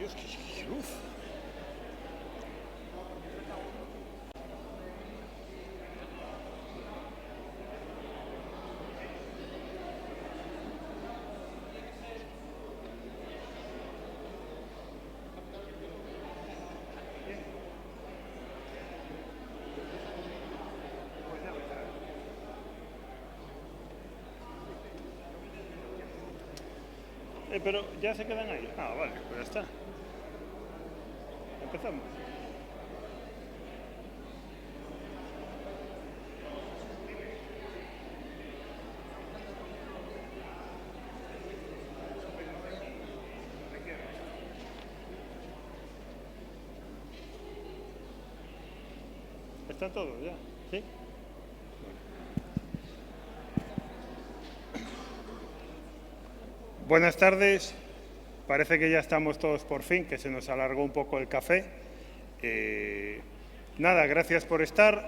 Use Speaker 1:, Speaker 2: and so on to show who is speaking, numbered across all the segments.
Speaker 1: Dios, qué luz. Pero ya se quedan ahí. Ah, vale, pues ya está. Empezamos. ¿Están todos ya? ¿Sí? Buenas tardes. Parece que ya estamos todos por fin, que se nos alargó un poco el café. Nada, gracias por estar.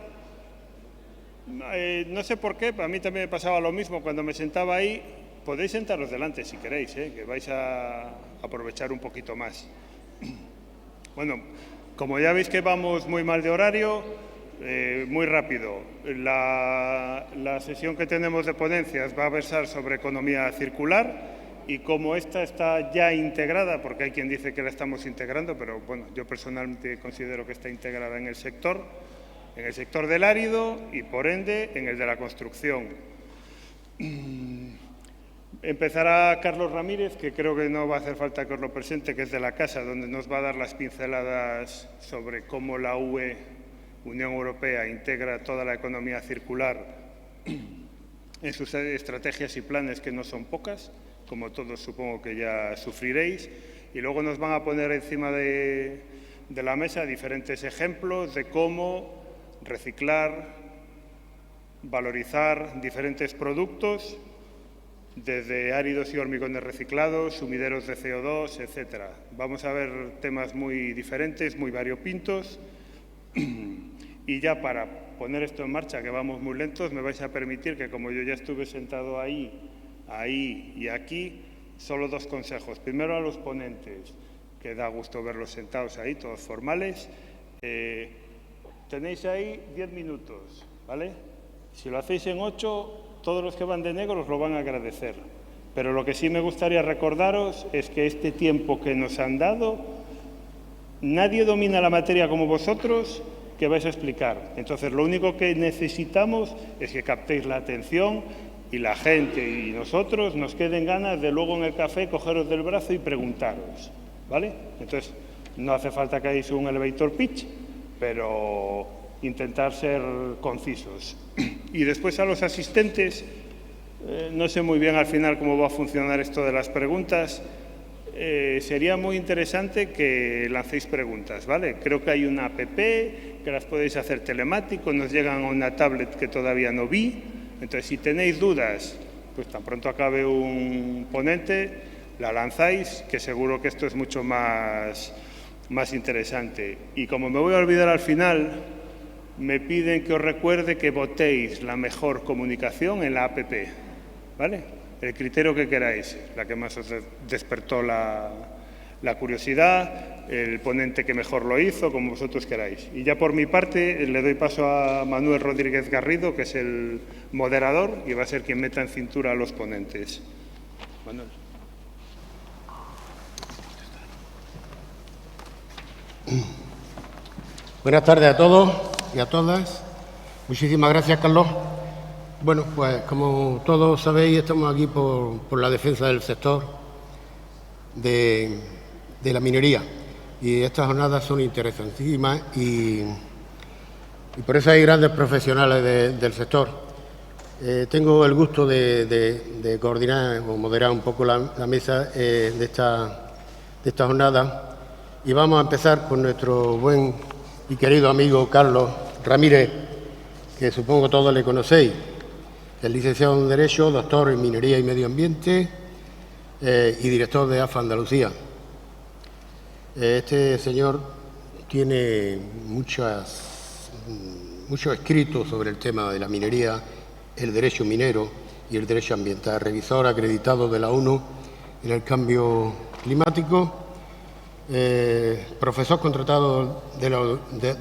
Speaker 1: No sé por qué, a mí también me pasaba lo mismo cuando me sentaba ahí. Podéis sentaros delante si queréis, que vais a aprovechar un poquito más. Bueno, como ya veis que vamos muy mal de horario, muy rápido. La sesión que tenemos de ponencias va a versar sobre economía circular. Y como esta está ya integrada, porque hay quien dice que la estamos integrando, pero bueno, yo personalmente considero que está integrada en el sector del árido y, por ende, en el de la construcción. Empezará Carlos Ramírez, que creo que no va a hacer falta que os lo presente, que es de la casa, donde nos va a dar las pinceladas sobre cómo la UE, Unión Europea, integra toda la economía circular en sus estrategias y planes, que no son pocas, como todos supongo que ya sufriréis, y luego nos van a poner encima de la mesa diferentes ejemplos de cómo reciclar, valorizar diferentes productos, desde áridos y hormigones reciclados, sumideros de CO2, etcétera. Vamos a ver temas muy diferentes, muy variopintos, y ya para poner esto en marcha, que vamos muy lentos, me vais a permitir que, como yo ya estuve sentado ahí y aquí, solo dos consejos. Primero a los ponentes, que da gusto verlos sentados ahí, todos formales. Tenéis ahí 10 minutos, ¿vale? Si lo hacéis en 8, todos los que van de negro os lo van a agradecer. Pero lo que sí me gustaría recordaros es que este tiempo que nos han dado, nadie domina la materia como vosotros, que vais a explicar. Entonces, lo único que necesitamos es que captéis la atención y la gente y nosotros nos queden ganas de luego en el café cogeros del brazo y preguntaros, ¿vale? Entonces, no hace falta que hagáis un elevator pitch, pero intentar ser concisos. Y después a los asistentes, no sé muy bien al final cómo va a funcionar esto de las preguntas. Sería muy interesante que lancéis preguntas, ¿vale? Creo que hay una app que las podéis hacer telemático, nos llegan a una tablet que todavía no vi. Entonces, si tenéis dudas, pues tan pronto acabe un ponente, la lanzáis, que seguro que esto es mucho más interesante. Y como me voy a olvidar al final, me piden que os recuerde que votéis la mejor comunicación en la app, ¿vale? El criterio que queráis, la que más os despertó la curiosidad, el ponente que mejor lo hizo, como vosotros queráis. Y ya por mi parte le doy paso a Manuel Rodríguez Garrido, que es el moderador y va a ser quien meta en cintura a los ponentes. Manuel.
Speaker 2: Buenas tardes a todos y a todas. Muchísimas gracias, Carlos. Bueno, pues como todos sabéis, estamos aquí por la defensa del sector de la minería. Y estas jornadas son interesantísimas y por eso hay grandes profesionales del sector. Tengo el gusto de coordinar o moderar un poco la mesa de esta jornada y vamos a empezar con nuestro buen y querido amigo Carlos Ramírez, que supongo todos le conocéis. Es licenciado en Derecho, doctor en Minería y Medio Ambiente y director de AFA Andalucía. Este señor tiene muchos escritos sobre el tema de la minería, el derecho minero y el derecho ambiental. Revisor acreditado de la ONU en el cambio climático profesor contratado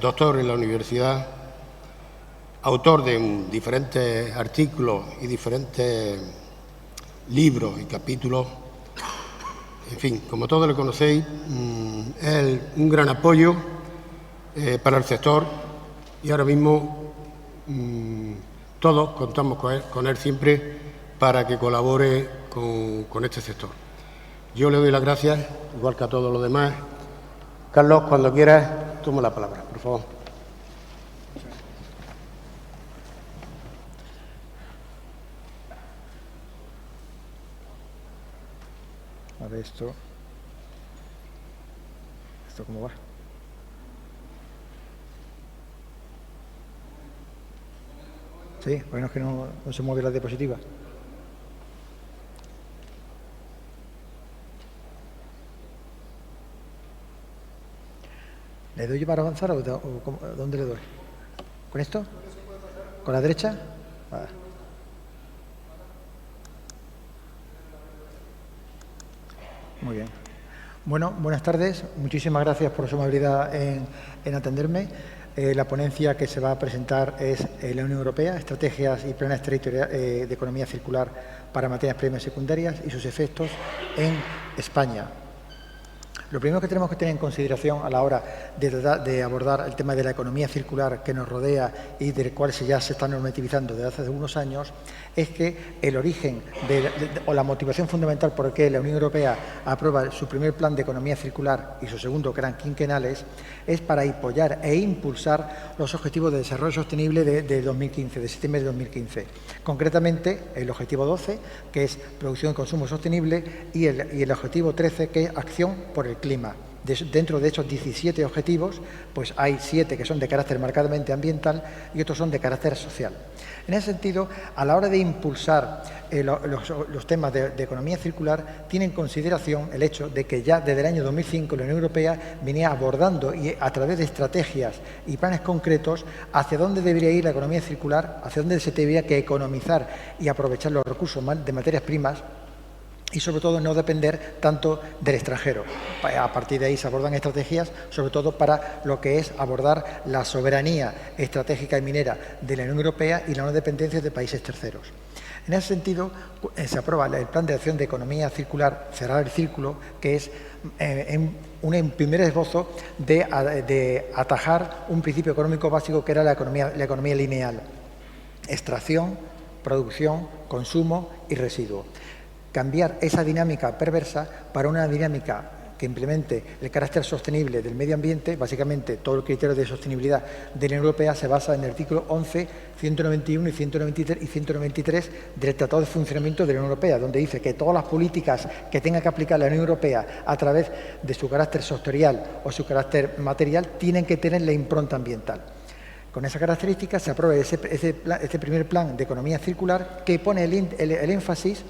Speaker 2: doctor en la universidad, autor de diferentes artículos y diferentes libros y capítulos. En fin, como todos lo conocéis, es un gran apoyo para el sector y ahora mismo todos contamos con él siempre para que colabore con este sector. Yo le doy las gracias, igual que a todos los demás. Carlos, cuando quieras, toma la palabra, por favor.
Speaker 3: A ver, ¿esto cómo va? Sí, bueno, es que no se mueve la diapositiva. ¿Le doy yo para avanzar o dónde le doy? ¿Con esto? ¿Con la derecha? Vale. Muy bien. Bueno, buenas tardes. Muchísimas gracias por su amabilidad en atenderme. La ponencia que se va a presentar es la Unión Europea, estrategias y planes territoriales de economía circular para materias primas secundarias y sus efectos en España. Lo primero que tenemos que tener en consideración a la hora de abordar el tema de la economía circular que nos rodea y del cual ya se está normativizando desde hace unos años es que el origen o la motivación fundamental por qué la Unión Europea aprueba su primer plan de economía circular y su segundo, que eran quinquenales, es para apoyar e impulsar los objetivos de desarrollo sostenible de 2015, de septiembre de 2015. Concretamente, el objetivo 12, que es producción y consumo sostenible, y el objetivo 13, que es acción por el clima. Dentro de esos 17 objetivos, pues hay 7 que son de carácter marcadamente ambiental y otros son de carácter social. En ese sentido, a la hora de impulsar los temas de economía circular, tiene en consideración el hecho de que ya desde el año 2005 la Unión Europea venía abordando y a través de estrategias y planes concretos hacia dónde debería ir la economía circular, hacia dónde se debería que economizar y aprovechar los recursos de materias primas, y sobre todo no depender tanto del extranjero. A partir de ahí se abordan estrategias, sobre todo para lo que es abordar la soberanía estratégica y minera de la Unión Europea y la no dependencia de países terceros. En ese sentido, se aprueba el Plan de Acción de Economía Circular, cerrar el círculo, que es un primer esbozo de atajar un principio económico básico que era la economía lineal: extracción, producción, consumo y residuo. Cambiar esa dinámica perversa para una dinámica que implemente el carácter sostenible del medio ambiente. Básicamente, todo el criterio de sostenibilidad de la Unión Europea se basa en el artículo 11, 191 y 193 del Tratado de Funcionamiento de la Unión Europea, donde dice que todas las políticas que tenga que aplicar la Unión Europea a través de su carácter sectorial o su carácter material tienen que tener la impronta ambiental. Con esa característica se aprueba este primer plan de economía circular que pone el énfasis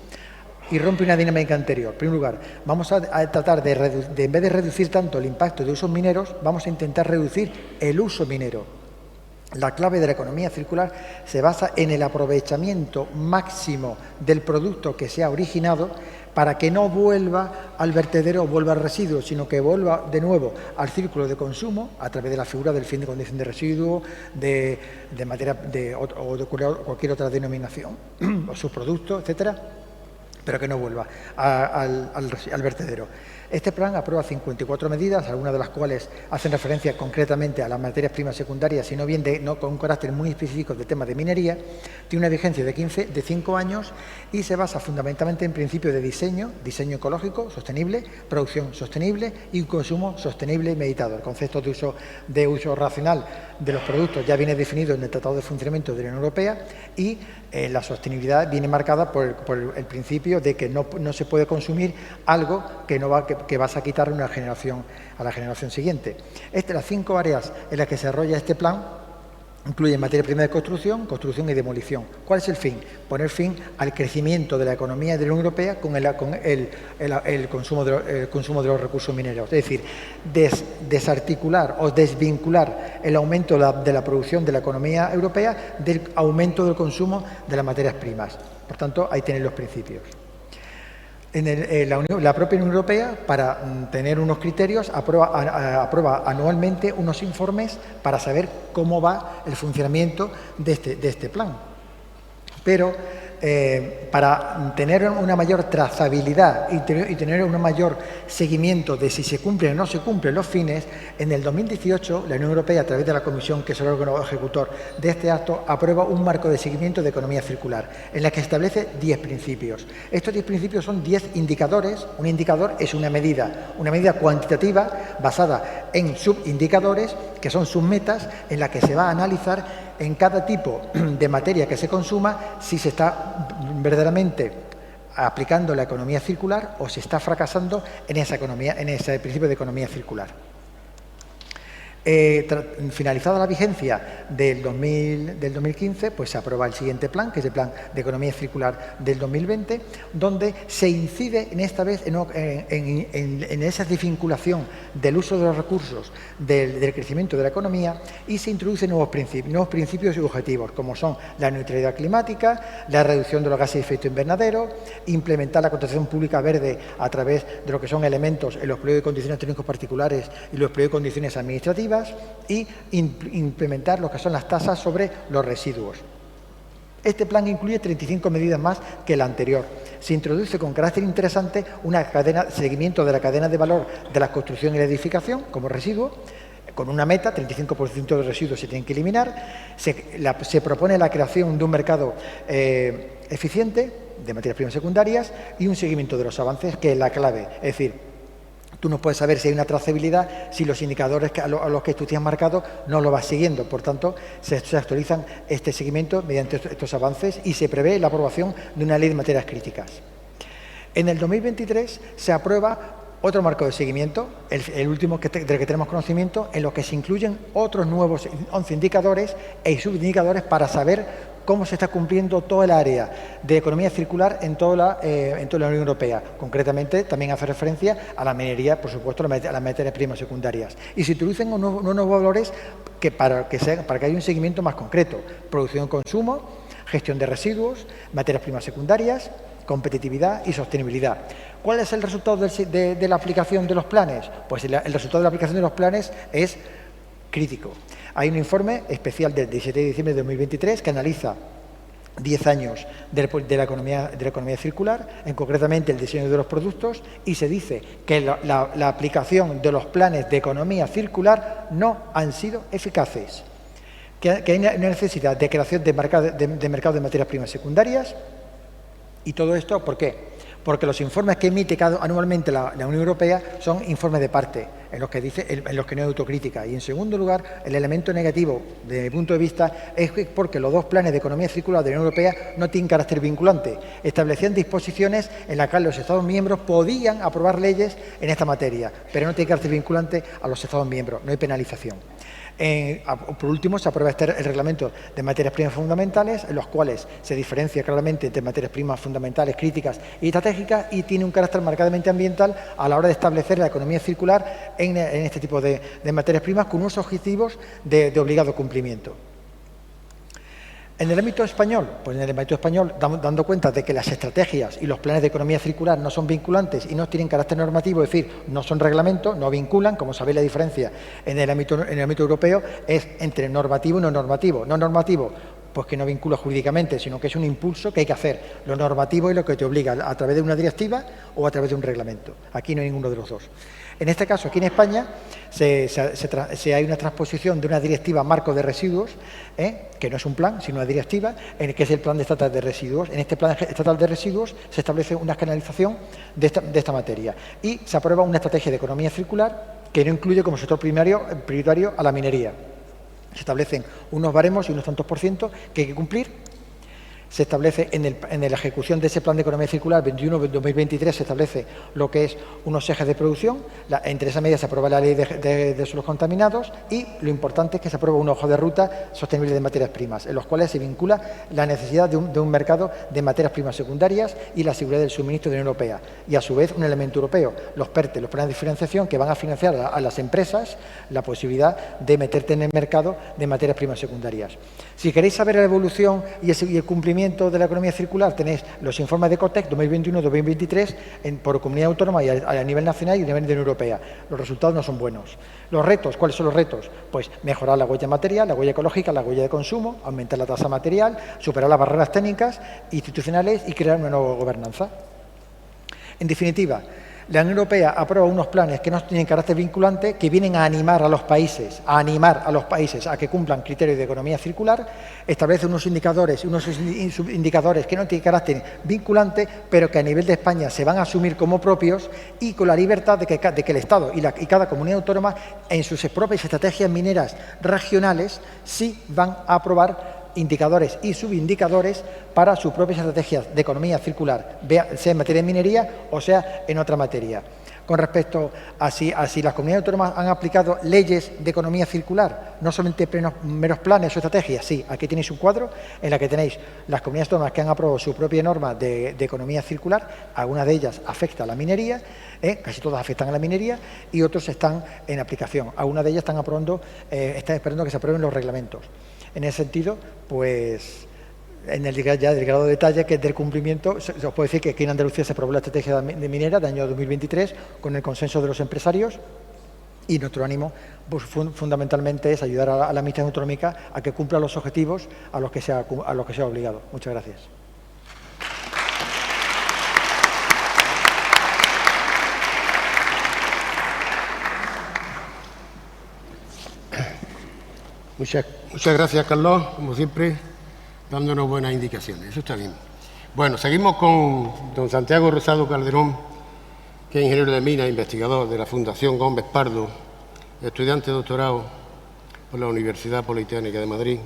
Speaker 3: y rompe una dinámica anterior. En primer lugar, vamos a tratar de en vez de reducir tanto el impacto de usos mineros, vamos a intentar reducir el uso minero. La clave de la economía circular se basa en el aprovechamiento máximo del producto que se ha originado para que no vuelva al vertedero o vuelva al residuo, sino que vuelva de nuevo al círculo de consumo a través de la figura del fin de condición de residuo, de materia o de cualquier otra denominación, o subproducto, etcétera, pero que no vuelva al vertedero. Este plan aprueba 54 medidas, algunas de las cuales hacen referencia concretamente a las materias primas secundarias, sino bien no con un carácter muy específico de temas de minería. Tiene una vigencia de 5 años y se basa fundamentalmente en principios de diseño ecológico sostenible, producción sostenible y consumo sostenible y meditado. El concepto de uso racional de los productos ya viene definido en el Tratado de Funcionamiento de la Unión Europea y la sostenibilidad viene marcada por el principio de que no se puede consumir algo que vas a quitar a la generación siguiente. Las 5 áreas en las que se desarrolla este plan incluyen materia prima de construcción y demolición. ¿Cuál es el fin? Poner fin al crecimiento de la economía de la Unión Europea con el consumo de los recursos mineros. Es decir, desarticular o desvincular el aumento de la producción de la economía europea del aumento del consumo de las materias primas. Por tanto, ahí tenéis los principios. La propia Unión Europea, para tener unos criterios, aprueba anualmente unos informes para saber cómo va el funcionamiento de este plan. Pero para tener una mayor trazabilidad y tener un mayor seguimiento de si se cumplen o no se cumplen los fines, en el 2018 la Unión Europea, a través de la Comisión, que es el órgano ejecutor de este acto, aprueba un marco de seguimiento de economía circular, en la que establece 10 principios. Estos 10 principios son 10 indicadores. Un indicador es una medida cuantitativa basada en subindicadores, que son submetas, en la que se va a analizar en cada tipo de materia que se consuma si se está verdaderamente aplicando la economía circular o se está fracasando en ese principio de economía circular. Finalizada la vigencia del 2015, pues se aprueba el siguiente plan, que es el Plan de Economía Circular del 2020, donde se incide esta vez en esa desvinculación del uso de los recursos del crecimiento de la economía, y se introducen nuevos principios y objetivos, como son la neutralidad climática, la reducción de los gases de efecto invernadero, implementar la contratación pública verde a través de lo que son elementos en los pliegos de condiciones técnicos particulares y los pliegos de condiciones administrativas, y implementar lo que son las tasas sobre los residuos. Este plan incluye 35 medidas más que el anterior. Se introduce con carácter interesante una seguimiento de la cadena de valor de la construcción y la edificación como residuo, con una meta: 35% de residuos se tienen que eliminar. Se propone la creación de un mercado eficiente de materias primas secundarias y un seguimiento de los avances, que es la clave. Es decir, tú no puedes saber si hay una trazabilidad si los indicadores a los que tú te has marcado no lo vas siguiendo. Por tanto, se actualizan este seguimiento mediante estos avances y se prevé la aprobación de una ley de materias críticas. En el 2023 se aprueba otro marco de seguimiento, el último del que tenemos conocimiento, en lo que se incluyen otros nuevos 11 indicadores e subindicadores para saber cómo se está cumpliendo toda el área de economía circular en toda la Unión Europea. Concretamente, también hace referencia a la minería, por supuesto, a las materias primas secundarias. Y se introducen unos nuevos valores para que haya un seguimiento más concreto: producción y consumo, gestión de residuos, materias primas secundarias, competitividad y sostenibilidad. ¿Cuál es el resultado de la aplicación de los planes? Pues el resultado de la aplicación de los planes es crítico. Hay un informe especial del 17 de diciembre de 2023 que analiza 10 años de la economía circular, concretamente el diseño de los productos, y se dice que la aplicación de los planes de economía circular no han sido eficaces, que hay una necesidad de creación de mercado de materias primas secundarias. ¿Y todo esto por qué? Porque los informes que emite anualmente la Unión Europea son informes de parte, en los que no hay autocrítica. Y, en segundo lugar, el elemento negativo, desde mi punto de vista, es porque los dos planes de economía circular de la Unión Europea no tienen carácter vinculante. Establecían disposiciones en las que los Estados miembros podían aprobar leyes en esta materia, pero no tiene carácter vinculante a los Estados miembros, no hay penalización. Por último, se aprueba el reglamento de materias primas fundamentales, en los cuales se diferencia claramente entre materias primas fundamentales, críticas y estratégicas, y tiene un carácter marcadamente ambiental a la hora de establecer la economía circular en este tipo de materias primas, con unos objetivos de obligado cumplimiento. En el ámbito español, dando cuenta de que las estrategias y los planes de economía circular no son vinculantes y no tienen carácter normativo, es decir, no son reglamentos, no vinculan. Como sabéis, la diferencia en el ámbito europeo es entre normativo y no normativo. No normativo, pues que no vincula jurídicamente, sino que es un impulso que hay que hacer. Lo normativo es lo que te obliga a través de una directiva o a través de un reglamento. Aquí no hay ninguno de los dos. En este caso, aquí en España, hay una transposición de una directiva marco de residuos, que no es un plan, sino una directiva, que es el Plan Estatal de Residuos. En este Plan Estatal de Residuos se establece una canalización de esta materia, y se aprueba una estrategia de economía circular que no incluye como sector prioritario a la minería. Se establecen unos baremos y unos tantos por ciento que hay que cumplir. Se establece en la ejecución de ese plan de economía circular 21-2023, se establece lo que es unos ejes de producción. Entre esas medidas se aprueba la ley de suelos contaminados, y lo importante es que se aprueba un hoja de ruta sostenible de materias primas, en los cuales se vincula la necesidad de un mercado de materias primas secundarias y la seguridad del suministro de la Unión Europea. Y, a su vez, un elemento europeo, los PERTE, los planes de financiación, que van a financiar a las empresas la posibilidad de meterte en el mercado de materias primas secundarias. Si queréis saber la evolución y el cumplimiento cumplimiento de la economía circular tenéis los informes de Ecotec 2021-2023 por comunidad autónoma y a nivel nacional y a nivel de la Unión Europea. Los resultados no son buenos. Los retos, ¿cuáles son los retos? Pues mejorar la huella material, la huella ecológica, la huella de consumo, aumentar la tasa material, superar las barreras técnicas, institucionales y crear una nueva gobernanza. En definitiva, la Unión Europea aprueba unos planes que no tienen carácter vinculante, que vienen a animar a los países a que cumplan criterios de economía circular, establece unos indicadores y unos subindicadores que no tienen carácter vinculante, pero que a nivel de España se van a asumir como propios y con la libertad de que el Estado y cada comunidad autónoma en sus propias estrategias mineras regionales sí van a aprobar indicadores y subindicadores para sus propias estrategias de economía circular, sea en materia de minería o sea en otra materia. Con respecto a si las comunidades autónomas han aplicado leyes de economía circular, no solamente meros planes o estrategias, sí, aquí tenéis un cuadro en la que tenéis las comunidades autónomas que han aprobado su propia norma de economía circular, algunas de ellas afectan a la minería, casi todas afectan a la minería y otros están en aplicación. Algunas de ellas están esperando que se aprueben los reglamentos. En ese sentido, pues, en el ya del grado de detalle que es del cumplimiento, se os puede decir que aquí en Andalucía se aprobó la estrategia de minera del año 2023 con el consenso de los empresarios y nuestro ánimo pues, fundamentalmente es ayudar a la Administración autonómica a que cumpla los objetivos a los que se ha obligado. Muchas gracias.
Speaker 2: Muchas gracias, Carlos, como siempre, dándonos buenas indicaciones. Eso está bien. Bueno, seguimos con don Santiago Rosado Calderón, que es ingeniero de minas, investigador de la Fundación Gómez Pardo, estudiante de doctorado por la Universidad Politécnica de Madrid.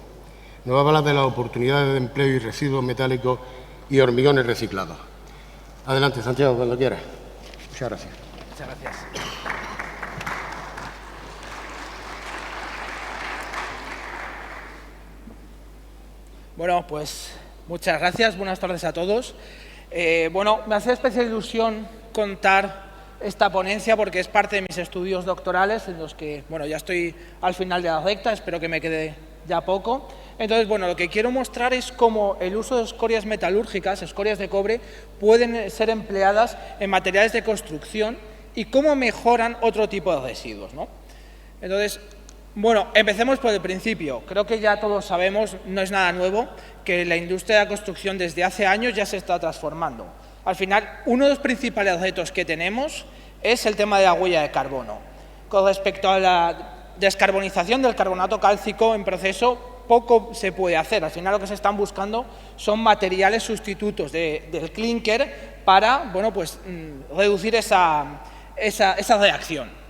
Speaker 2: Nos va a hablar de las oportunidades de empleo y residuos metálicos y hormigones reciclados. Adelante, Santiago, cuando quieras. Muchas gracias.
Speaker 4: Muchas gracias. Bueno, pues muchas gracias, buenas tardes a todos. Bueno, me hace especial ilusión contar esta ponencia porque es parte de mis estudios doctorales en los que, bueno, ya estoy al final de la recta, espero que me quede ya poco. Entonces, bueno, lo que quiero mostrar es cómo el uso de escorias metalúrgicas, escorias de cobre, pueden ser empleadas en materiales de construcción y cómo mejoran otro tipo de residuos, ¿no? Entonces, bueno, empecemos por el principio. Creo que ya todos sabemos, no es nada nuevo, que la industria de la construcción desde hace años ya se está transformando. Al final, uno de los principales retos que tenemos es el tema de la huella de carbono. Con respecto a la descarbonización del carbonato cálcico en proceso, poco se puede hacer. Al final lo que se están buscando son materiales sustitutos del clínker para, bueno, pues, reducir esa reacción.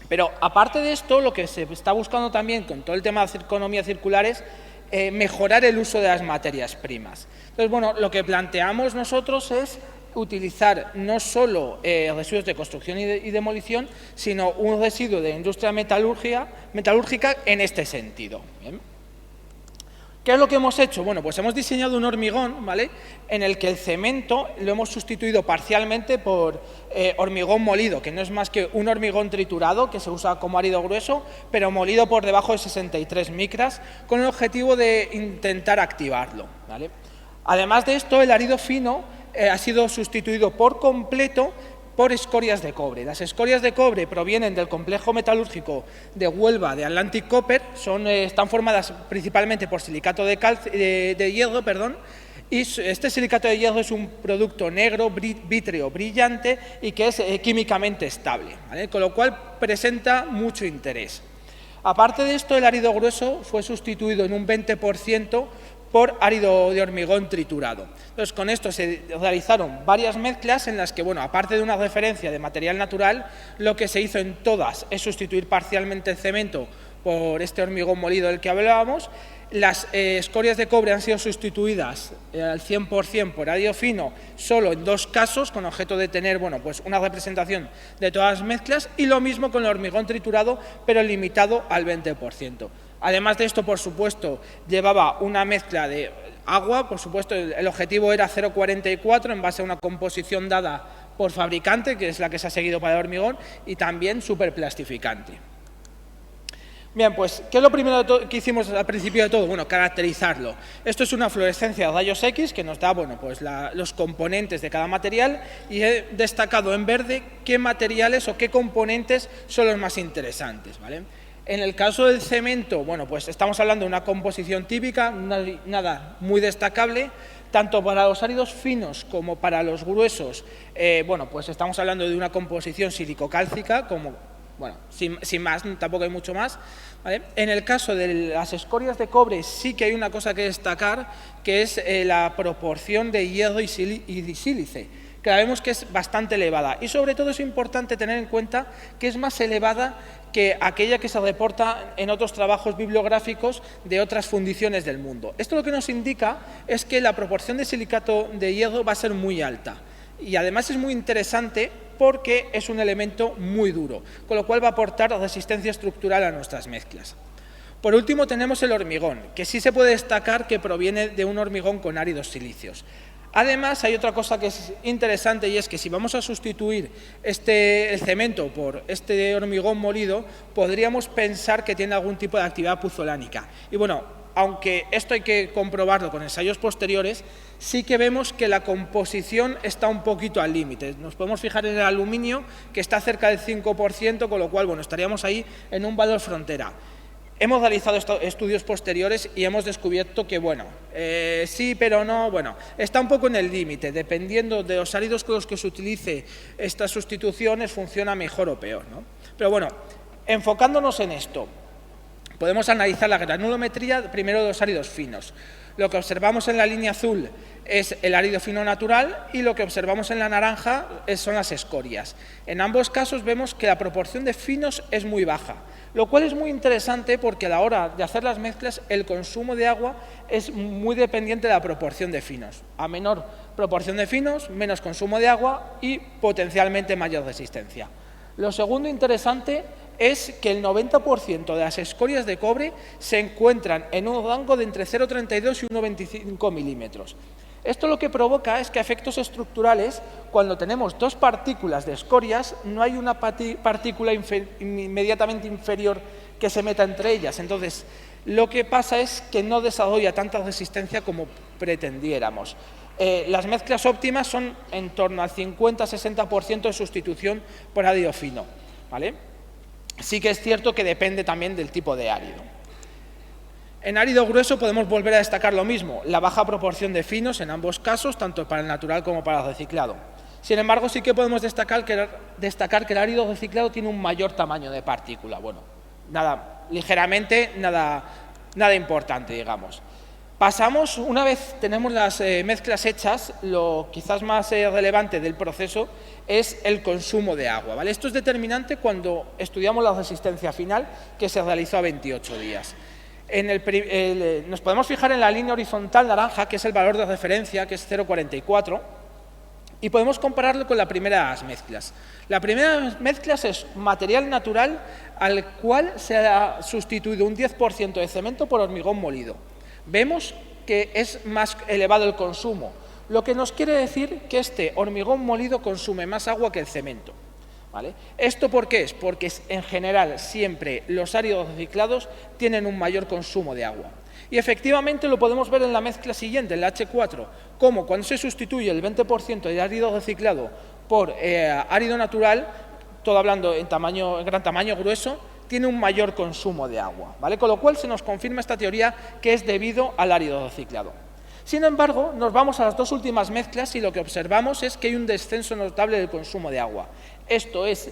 Speaker 4: Pero aparte de esto, lo que se está buscando también con todo el tema de economía circular es mejorar el uso de las materias primas. Entonces, bueno, lo que planteamos nosotros es utilizar no solo residuos de construcción y demolición, sino un residuo de industria metalúrgica en este sentido. ¿Bien? ¿Qué es lo que hemos hecho? Bueno, pues hemos diseñado un hormigón, ¿vale?, en el que el cemento lo hemos sustituido parcialmente por hormigón molido, que no es más que un hormigón triturado que se usa como árido grueso, pero molido por debajo de 63 micras, con el objetivo de intentar activarlo, ¿vale? Además de esto, el árido fino ha sido sustituido por completo por escorias de cobre. Las escorias de cobre provienen del complejo metalúrgico de Huelva de Atlantic Copper, están formadas principalmente por silicato de hierro, y este silicato de hierro es un producto negro, vítreo, brillante y que es químicamente estable, ¿vale?, con lo cual presenta mucho interés. Aparte de esto, el árido grueso fue sustituido en un 20% por árido de hormigón triturado. Entonces, con esto se realizaron varias mezclas en las que, bueno, aparte de una referencia de material natural, lo que se hizo en todas es sustituir parcialmente el cemento por este hormigón molido del que hablábamos. Las escorias de cobre han sido sustituidas al 100% por árido fino solo en 2 casos, con objeto de tener, bueno, pues una representación de todas las mezclas, y lo mismo con el hormigón triturado, pero limitado al 20%. Además de esto, por supuesto, llevaba una mezcla de agua, por supuesto, el objetivo era 0,44 en base a una composición dada por fabricante, que es la que se ha seguido para el hormigón, y también superplastificante. Bien, pues, ¿qué es lo primero que hicimos al principio de todo? Bueno, caracterizarlo. Esto es una fluorescencia de rayos X que nos da, bueno, pues los componentes de cada material, y he destacado en verde qué materiales o qué componentes son los más interesantes, ¿vale? En el caso del cemento, bueno, pues estamos hablando de una composición típica, nada muy destacable. Tanto para los áridos finos como para los gruesos, bueno, pues estamos hablando de una composición silicocálcica, como, bueno, sin más, tampoco hay mucho más, ¿vale? En el caso de las escorias de cobre sí que hay una cosa que destacar, que es la proporción de hierro y sílice, que la vemos que es bastante elevada, y sobre todo es importante tener en cuenta que es más elevada que aquella que se reporta en otros trabajos bibliográficos de otras fundiciones del mundo. Esto lo que nos indica es que la proporción de silicato de hierro va a ser muy alta, y además es muy interesante porque es un elemento muy duro, con lo cual va a aportar resistencia estructural a nuestras mezclas. Por último tenemos el hormigón, que sí se puede destacar que proviene de un hormigón con áridos silicios. Además, hay otra cosa que es interesante, y es que si vamos a sustituir el cemento por este hormigón molido, podríamos pensar que tiene algún tipo de actividad puzolánica. Y bueno, aunque esto hay que comprobarlo con ensayos posteriores, sí que vemos que la composición está un poquito al límite. Nos podemos fijar en el aluminio, que está cerca del 5%, con lo cual, bueno, estaríamos ahí en un valor frontera. Hemos realizado estudios posteriores y hemos descubierto que, bueno, sí, pero no, bueno, está un poco en el límite. Dependiendo de los áridos con los que se utilice estas sustituciones, funciona mejor o peor, ¿no? Pero bueno, enfocándonos en esto, podemos analizar la granulometría primero de los áridos finos. Lo que observamos en la línea azul es el árido fino natural, y lo que observamos en la naranja son las escorias. En ambos casos vemos que la proporción de finos es muy baja, lo cual es muy interesante porque a la hora de hacer las mezclas el consumo de agua es muy dependiente de la proporción de finos. A menor proporción de finos, menos consumo de agua y potencialmente mayor resistencia. Lo segundo interesante es que el 90% de las escorias de cobre se encuentran en un rango de entre 0,32 y 1,25 milímetros. Esto lo que provoca es que a efectos estructurales, cuando tenemos dos partículas de escorias, no hay una partícula inmediatamente inferior que se meta entre ellas. Entonces, lo que pasa es que no desarrolla tanta resistencia como pretendiéramos. Las mezclas óptimas son en torno al 50-60% de sustitución por árido fino, ¿vale? Sí que es cierto que depende también del tipo de árido. En árido grueso podemos volver a destacar lo mismo, la baja proporción de finos en ambos casos, tanto para el natural como para el reciclado. Sin embargo, sí que podemos destacar que el árido reciclado tiene un mayor tamaño de partícula. Bueno, nada, ligeramente, nada importante, digamos. Pasamos, una vez tenemos las mezclas hechas, lo quizás más relevante del proceso es el consumo de agua, ¿vale? Esto es determinante cuando estudiamos la resistencia final, que se realizó a 28 días. Nos podemos fijar en la línea horizontal naranja, que es el valor de referencia, que es 0,44, y podemos compararlo con la primera de las mezclas. La primera de las mezclas es material natural al cual se ha sustituido un 10% de cemento por hormigón molido. Vemos que es más elevado el consumo, lo que nos quiere decir que este hormigón molido consume más agua que el cemento, ¿vale? ¿Esto por qué es? Porque en general siempre los áridos reciclados tienen un mayor consumo de agua. Y efectivamente lo podemos ver en la mezcla siguiente, en la H4, como cuando se sustituye el 20% de árido reciclado por árido natural, todo hablando en gran tamaño grueso, tiene un mayor consumo de agua, ¿vale? Con lo cual se nos confirma esta teoría que es debido al árido reciclado. Sin embargo, nos vamos a las dos últimas mezclas y lo que observamos es que hay un descenso notable del consumo de agua. Esto es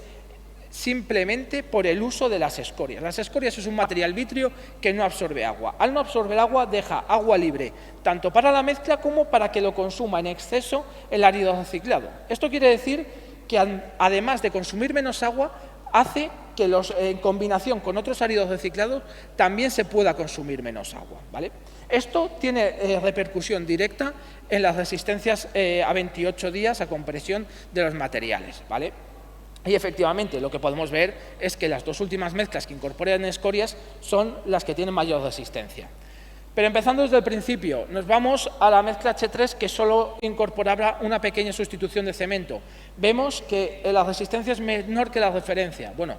Speaker 4: simplemente por el uso de las escorias. Las escorias es un material vítreo que no absorbe agua. Al no absorber agua, deja agua libre, tanto para la mezcla como para que lo consuma en exceso el árido reciclado. Esto quiere decir que además de consumir menos agua, hace que en combinación con otros áridos reciclados también se pueda consumir menos agua, ¿vale? Esto tiene repercusión directa en las resistencias a 28 días a compresión de los materiales, ¿vale? Y efectivamente lo que podemos ver es que las dos últimas mezclas que incorporan escorias son las que tienen mayor resistencia. Pero empezando desde el principio, nos vamos a la mezcla H3 que solo incorporaba una pequeña sustitución de cemento. Vemos que la resistencia es menor que la referencia. Bueno,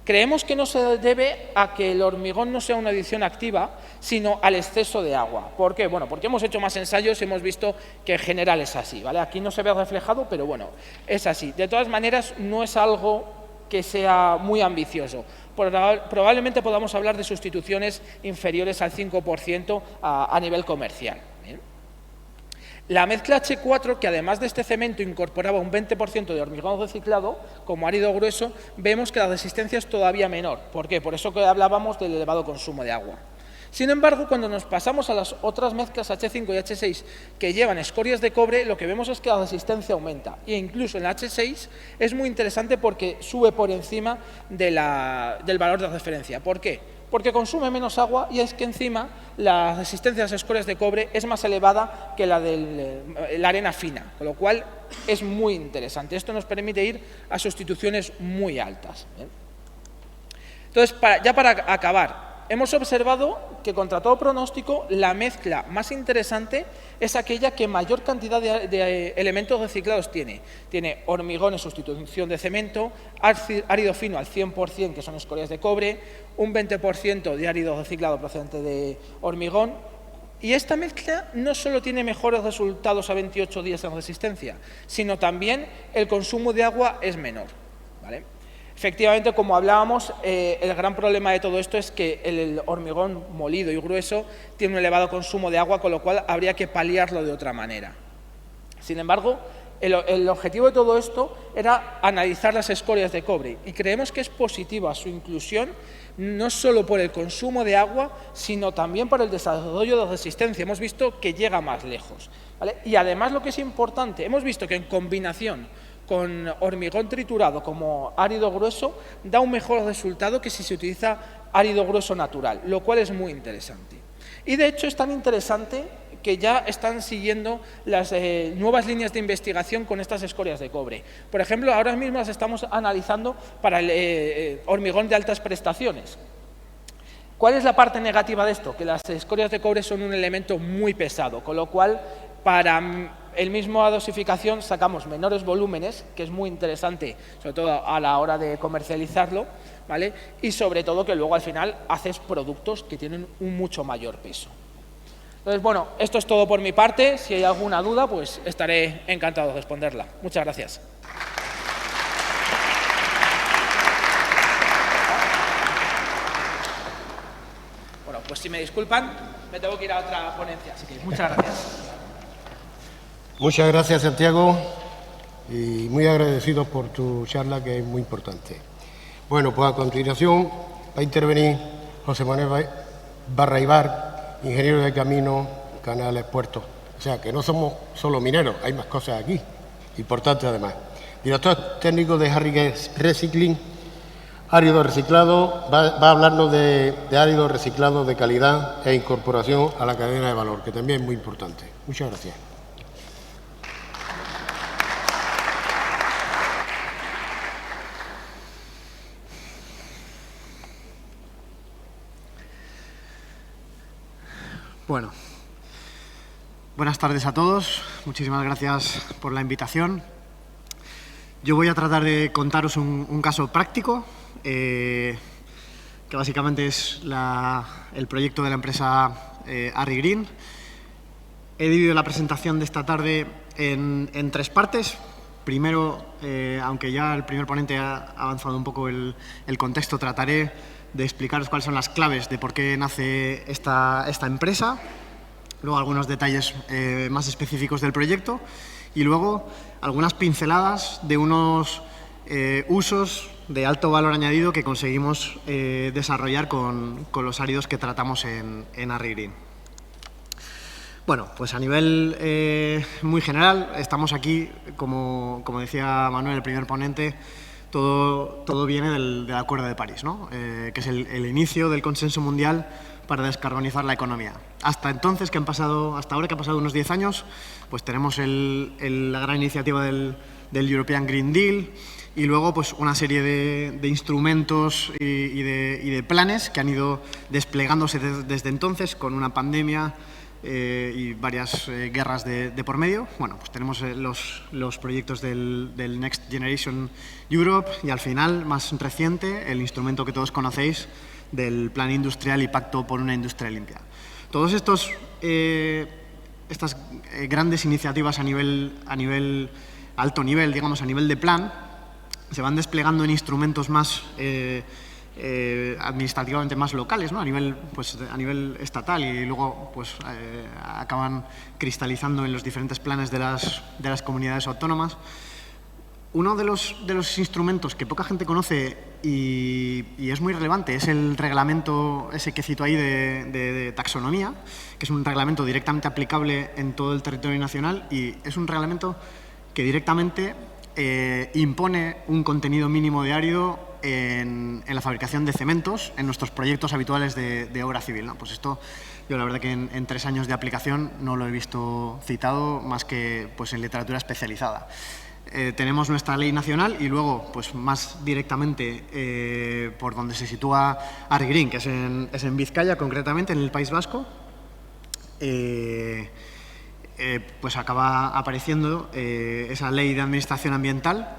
Speaker 4: Creemos que no se debe a que el hormigón no sea una adición activa, sino al exceso de agua. ¿Por qué? Bueno, porque hemos hecho más ensayos y hemos visto que en general es así, ¿vale? Aquí no se ve reflejado, pero bueno, es así. De todas maneras, no es algo que sea muy ambicioso. Probablemente podamos hablar de sustituciones inferiores al 5% a nivel comercial. La mezcla H4, que además de este cemento incorporaba un 20% de hormigón reciclado, como árido grueso, vemos que la resistencia es todavía menor. ¿Por qué? Por eso que hablábamos del elevado consumo de agua. Sin embargo, cuando nos pasamos a las otras mezclas H5 y H6 que llevan escorias de cobre, lo que vemos es que la resistencia aumenta. E incluso en la H6 es muy interesante porque sube por encima del valor de referencia. ¿Por qué? Porque consume menos agua y es que encima la resistencia a las escorias de cobre es más elevada que la de la arena fina, con lo cual es muy interesante. Esto nos permite ir a sustituciones muy altas. Entonces, ya para acabar, hemos observado que contra todo pronóstico la mezcla más interesante es aquella que mayor cantidad de elementos reciclados tiene. Tiene hormigón en sustitución de cemento, árido fino al 100%, que son escorias de cobre, un 20% de árido reciclado procedente de hormigón. Y esta mezcla no solo tiene mejores resultados a 28 días en resistencia, sino también el consumo de agua es menor, ¿vale? Efectivamente, como hablábamos, el gran problema de todo esto es que el hormigón molido y grueso tiene un elevado consumo de agua, con lo cual habría que paliarlo de otra manera. Sin embargo, el objetivo de todo esto era analizar las escorias de cobre y creemos que es positiva su inclusión no solo por el consumo de agua, sino también por el desarrollo de resistencia. Hemos visto que llega más lejos, ¿vale? Y además, lo que es importante, hemos visto que en combinación con hormigón triturado como árido grueso da un mejor resultado que si se utiliza árido grueso natural, lo cual es muy interesante. Y de hecho es tan interesante que ya están siguiendo las nuevas líneas de investigación con estas escorias de cobre. Por ejemplo, ahora mismo las estamos analizando para el hormigón de altas prestaciones. ¿Cuál es la parte negativa de esto? Que las escorias de cobre son un elemento muy pesado, con lo cual para el mismo dosificación sacamos menores volúmenes, que es muy interesante, sobre todo a la hora de comercializarlo, ¿vale? Y sobre todo que luego al final haces productos que tienen un mucho mayor peso. Entonces, bueno, esto es todo por mi parte. Si hay alguna duda, pues estaré encantado de responderla. Muchas gracias. Bueno, pues si me disculpan, me tengo que ir a otra ponencia, así que muchas gracias.
Speaker 2: Muchas gracias, Santiago, y muy agradecido por tu charla, que es muy importante. Bueno, pues a continuación va a intervenir José Manuel Barraibar, ingeniero de caminos, canales, puertos. O sea, que no somos solo mineros, hay más cosas aquí, importantes además. Director técnico de Harriger Recycling, árido reciclado, va a hablarnos de árido reciclado de calidad e incorporación a la cadena de valor, que también es muy importante. Muchas gracias.
Speaker 5: Bueno, buenas tardes a todos. Muchísimas gracias por la invitación. Yo voy a tratar de contaros un caso práctico, que básicamente es el proyecto de la empresa Harrigreen. He dividido la presentación de esta tarde en tres partes. Primero, aunque ya el primer ponente ha avanzado un poco el contexto, trataré de explicaros cuáles son las claves de por qué nace esta empresa, luego algunos detalles más específicos del proyecto y luego algunas pinceladas de unos usos de alto valor añadido que conseguimos desarrollar con los áridos que tratamos en Harrigreen. Bueno, pues a nivel muy general, estamos aquí, como decía Manuel, el primer ponente. Todo viene del Acuerdo de París, ¿no? Que es el inicio del consenso mundial para descarbonizar la economía. Hasta ahora que han pasado unos 10 años, pues tenemos la gran iniciativa del European Green Deal y luego pues una serie de instrumentos y de planes que han ido desplegándose desde entonces, con una pandemia, y varias guerras de por medio. Bueno, pues tenemos los proyectos del Next Generation Europe y al final, más reciente, el instrumento que todos conocéis del Plan Industrial y Pacto por una Industria Limpia. Todos estas grandes iniciativas a nivel alto nivel, digamos, a nivel de plan, se van desplegando en instrumentos más administrativamente más locales, ¿no? a nivel estatal, y luego pues, acaban cristalizando en los diferentes planes de las comunidades autónomas. Uno de los instrumentos que poca gente conoce y es muy relevante es el reglamento ese que cito ahí de taxonomía, que es un reglamento directamente aplicable en todo el territorio nacional, y es un reglamento que directamente impone un contenido mínimo de árido en la fabricación de cementos en nuestros proyectos habituales de obra civil, ¿no? Pues esto, yo la verdad que en 3 años de aplicación no lo he visto citado más que pues, en literatura especializada. Tenemos nuestra ley nacional y luego, pues más directamente, por donde se sitúa Arrigreen, que es en Vizcaya, concretamente en el País Vasco, pues acaba apareciendo esa ley de administración ambiental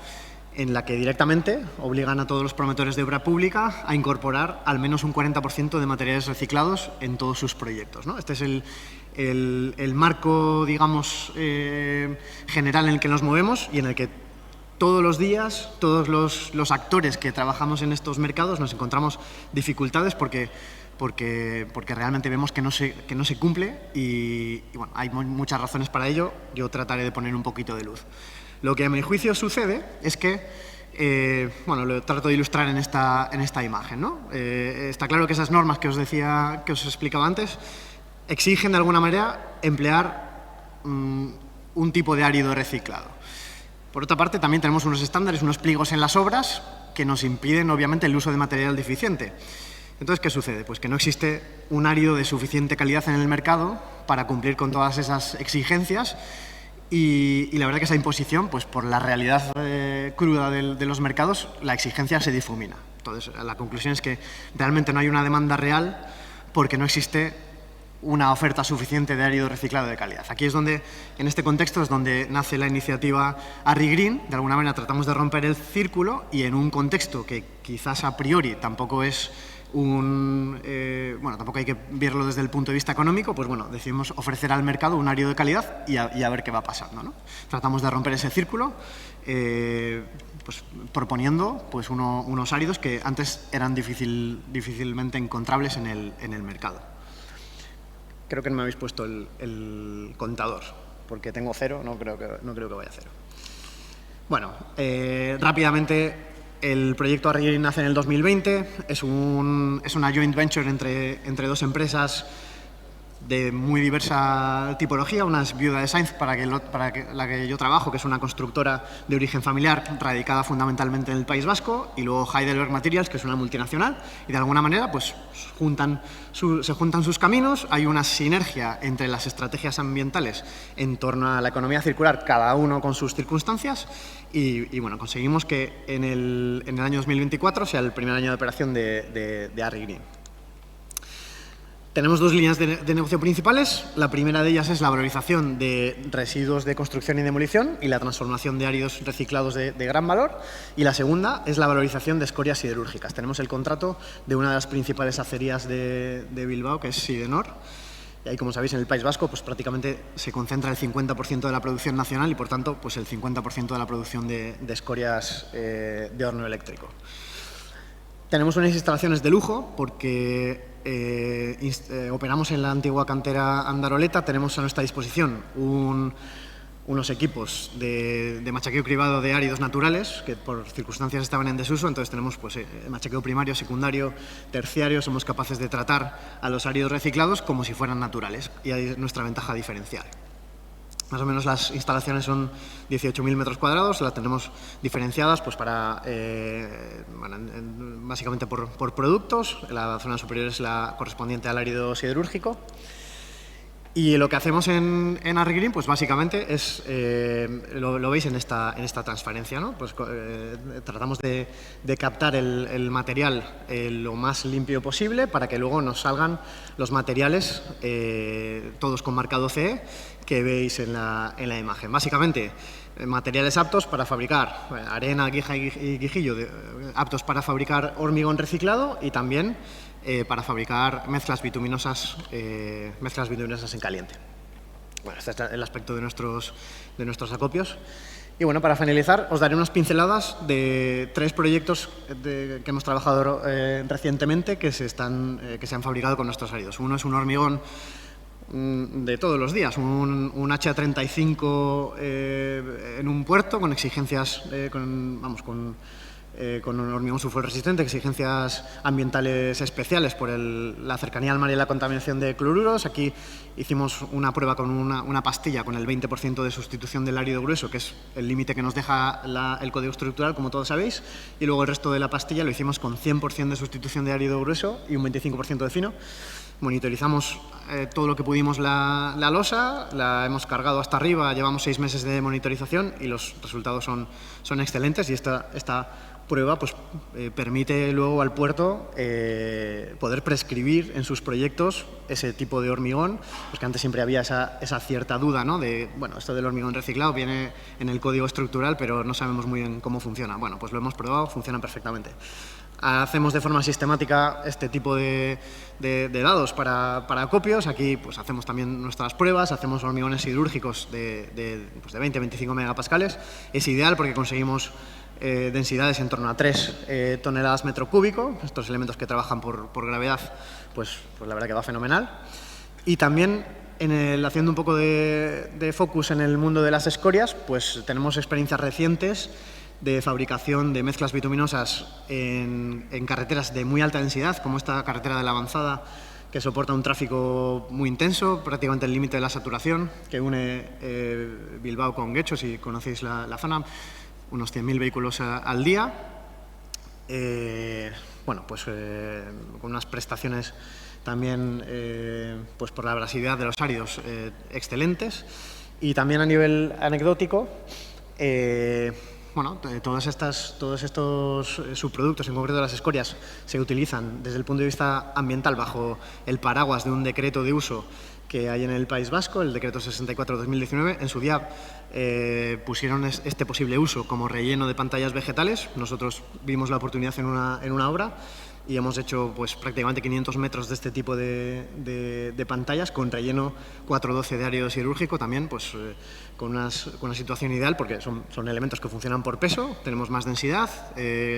Speaker 5: en la que directamente obligan a todos los promotores de obra pública a incorporar al menos un 40% de materiales reciclados en todos sus proyectos, ¿no? Este es el marco, digamos, general en el que nos movemos y en el que todos los días, todos los actores que trabajamos en estos mercados nos encontramos dificultades porque realmente vemos que no se cumple y bueno, hay muchas razones para ello. Yo trataré de poner un poquito de luz. Lo que a mi juicio sucede es que, bueno, lo trato de ilustrar en esta imagen, ¿no? Está claro que esas normas que os decía, que os explicaba antes, exigen de alguna manera emplear un tipo de árido reciclado. Por otra parte, también tenemos unos estándares, unos pliegos en las obras que nos impiden, obviamente, el uso de material deficiente. Entonces, ¿qué sucede? Pues que no existe un árido de suficiente calidad en el mercado para cumplir con todas esas exigencias y la verdad que esa imposición, pues por la realidad cruda de los mercados, la exigencia se difumina. Entonces, la conclusión es que realmente no hay una demanda real porque no existe una oferta suficiente de árido reciclado de calidad. Aquí es donde, en este contexto, es donde nace la iniciativa Arrigreen. De alguna manera tratamos de romper el círculo y en un contexto que quizás a priori tampoco es bueno, tampoco hay que verlo desde el punto de vista económico, pues bueno, decidimos ofrecer al mercado un árido de calidad y a ver qué va pasando, ¿no? Tratamos de romper ese círculo pues, proponiendo pues, unos áridos que antes eran difícilmente encontrables en el mercado. Creo que no me habéis puesto el contador, porque tengo 0, no creo que vaya a 0. Bueno, rápidamente, el proyecto Arrigreen nace en el 2020, es una joint venture entre 2 empresas de muy diversa tipología. Una es Viuda de Sainz, para la que yo trabajo, que es una constructora de origen familiar radicada fundamentalmente en el País Vasco, y luego Heidelberg Materials, que es una multinacional, y de alguna manera pues, se juntan sus caminos. Hay una sinergia entre las estrategias ambientales en torno a la economía circular, cada uno con sus circunstancias, y bueno, conseguimos que en el año 2024 sea el primer año de operación de Arrigreen. Tenemos 2 líneas de negocio principales. La primera de ellas es la valorización de residuos de construcción y demolición y la transformación de áridos reciclados de gran valor. Y la segunda es la valorización de escorias siderúrgicas. Tenemos el contrato de una de las principales acerías de Bilbao, que es Sidenor. Y ahí, como sabéis, en el País Vasco pues, prácticamente se concentra el 50% de la producción nacional y, por tanto, pues, el 50% de la producción de escorias de horno eléctrico. Tenemos unas instalaciones de lujo porque operamos en la antigua cantera Andaroleta. Tenemos a nuestra disposición unos equipos de machaqueo cribado de áridos naturales que por circunstancias estaban en desuso. Entonces tenemos pues, machaqueo primario, secundario, terciario. Somos capaces de tratar a los áridos reciclados como si fueran naturales y ahí es nuestra ventaja diferencial. Más o menos las instalaciones son 18.000 metros cuadrados, las tenemos diferenciadas pues para, bueno, básicamente por productos. La zona superior es la correspondiente al árido siderúrgico. Y lo que hacemos en ArcGreen, pues básicamente es, lo veis en esta transparencia, ¿no? Pues tratamos de captar el material lo más limpio posible para que luego nos salgan los materiales, todos con marcado CE, que veis en la imagen. Básicamente, materiales aptos para fabricar arena, guija y guijillo, aptos para fabricar hormigón reciclado y también para fabricar mezclas bituminosas en caliente. Bueno, este es el aspecto de nuestros acopios. Y bueno, para finalizar, os daré unas pinceladas de 3 proyectos que hemos trabajado recientemente que se han fabricado con nuestros áridos. Uno es un hormigón de todos los días, un HA35 en un puerto con exigencias, con un hormigón sulfuro resistente, exigencias ambientales especiales por la cercanía al mar y la contaminación de cloruros. Aquí hicimos una prueba con una pastilla con el 20% de sustitución del árido grueso, que es el límite que nos deja el código estructural, como todos sabéis, y luego el resto de la pastilla lo hicimos con 100% de sustitución de árido grueso y un 25% de fino. Monitorizamos todo lo que pudimos la losa, la hemos cargado hasta arriba, llevamos 6 meses de monitorización y los resultados son excelentes, y esta prueba pues, permite luego al puerto poder prescribir en sus proyectos ese tipo de hormigón, pues que antes siempre había esa cierta duda, ¿no? De, bueno, esto del hormigón reciclado viene en el código estructural, pero no sabemos muy bien cómo funciona. Bueno, pues lo hemos probado, funciona perfectamente. Hacemos de forma sistemática este tipo de dados para acopios. Aquí pues, hacemos también nuestras pruebas, hacemos hormigones siderúrgicos de 20-25 megapascales. Es ideal porque conseguimos densidades en torno a 3 toneladas metro cúbico. Estos elementos que trabajan por gravedad, pues la verdad que va fenomenal. Y también, haciendo un poco de focus en el mundo de las escorias, pues tenemos experiencias recientes de fabricación de mezclas bituminosas en carreteras de muy alta densidad, como esta carretera de la Avanzada, que soporta un tráfico muy intenso, prácticamente el límite de la saturación, que une Bilbao con Guecho, si conocéis la zona, unos 100.000 vehículos al día. Bueno, pues con unas prestaciones también pues por la abrasividad de los áridos excelentes. Y también a nivel anecdótico, bueno, todos estos subproductos, en concreto las escorias, se utilizan desde el punto de vista ambiental bajo el paraguas de un decreto de uso que hay en el País Vasco, el decreto 64/2019. En su día pusieron este posible uso como relleno de pantallas vegetales. Nosotros vimos la oportunidad en una obra y hemos hecho pues, prácticamente 500 metros de este tipo de pantallas con relleno 412 de árido siderúrgico, también pues, con una situación ideal porque son elementos que funcionan por peso, tenemos más densidad,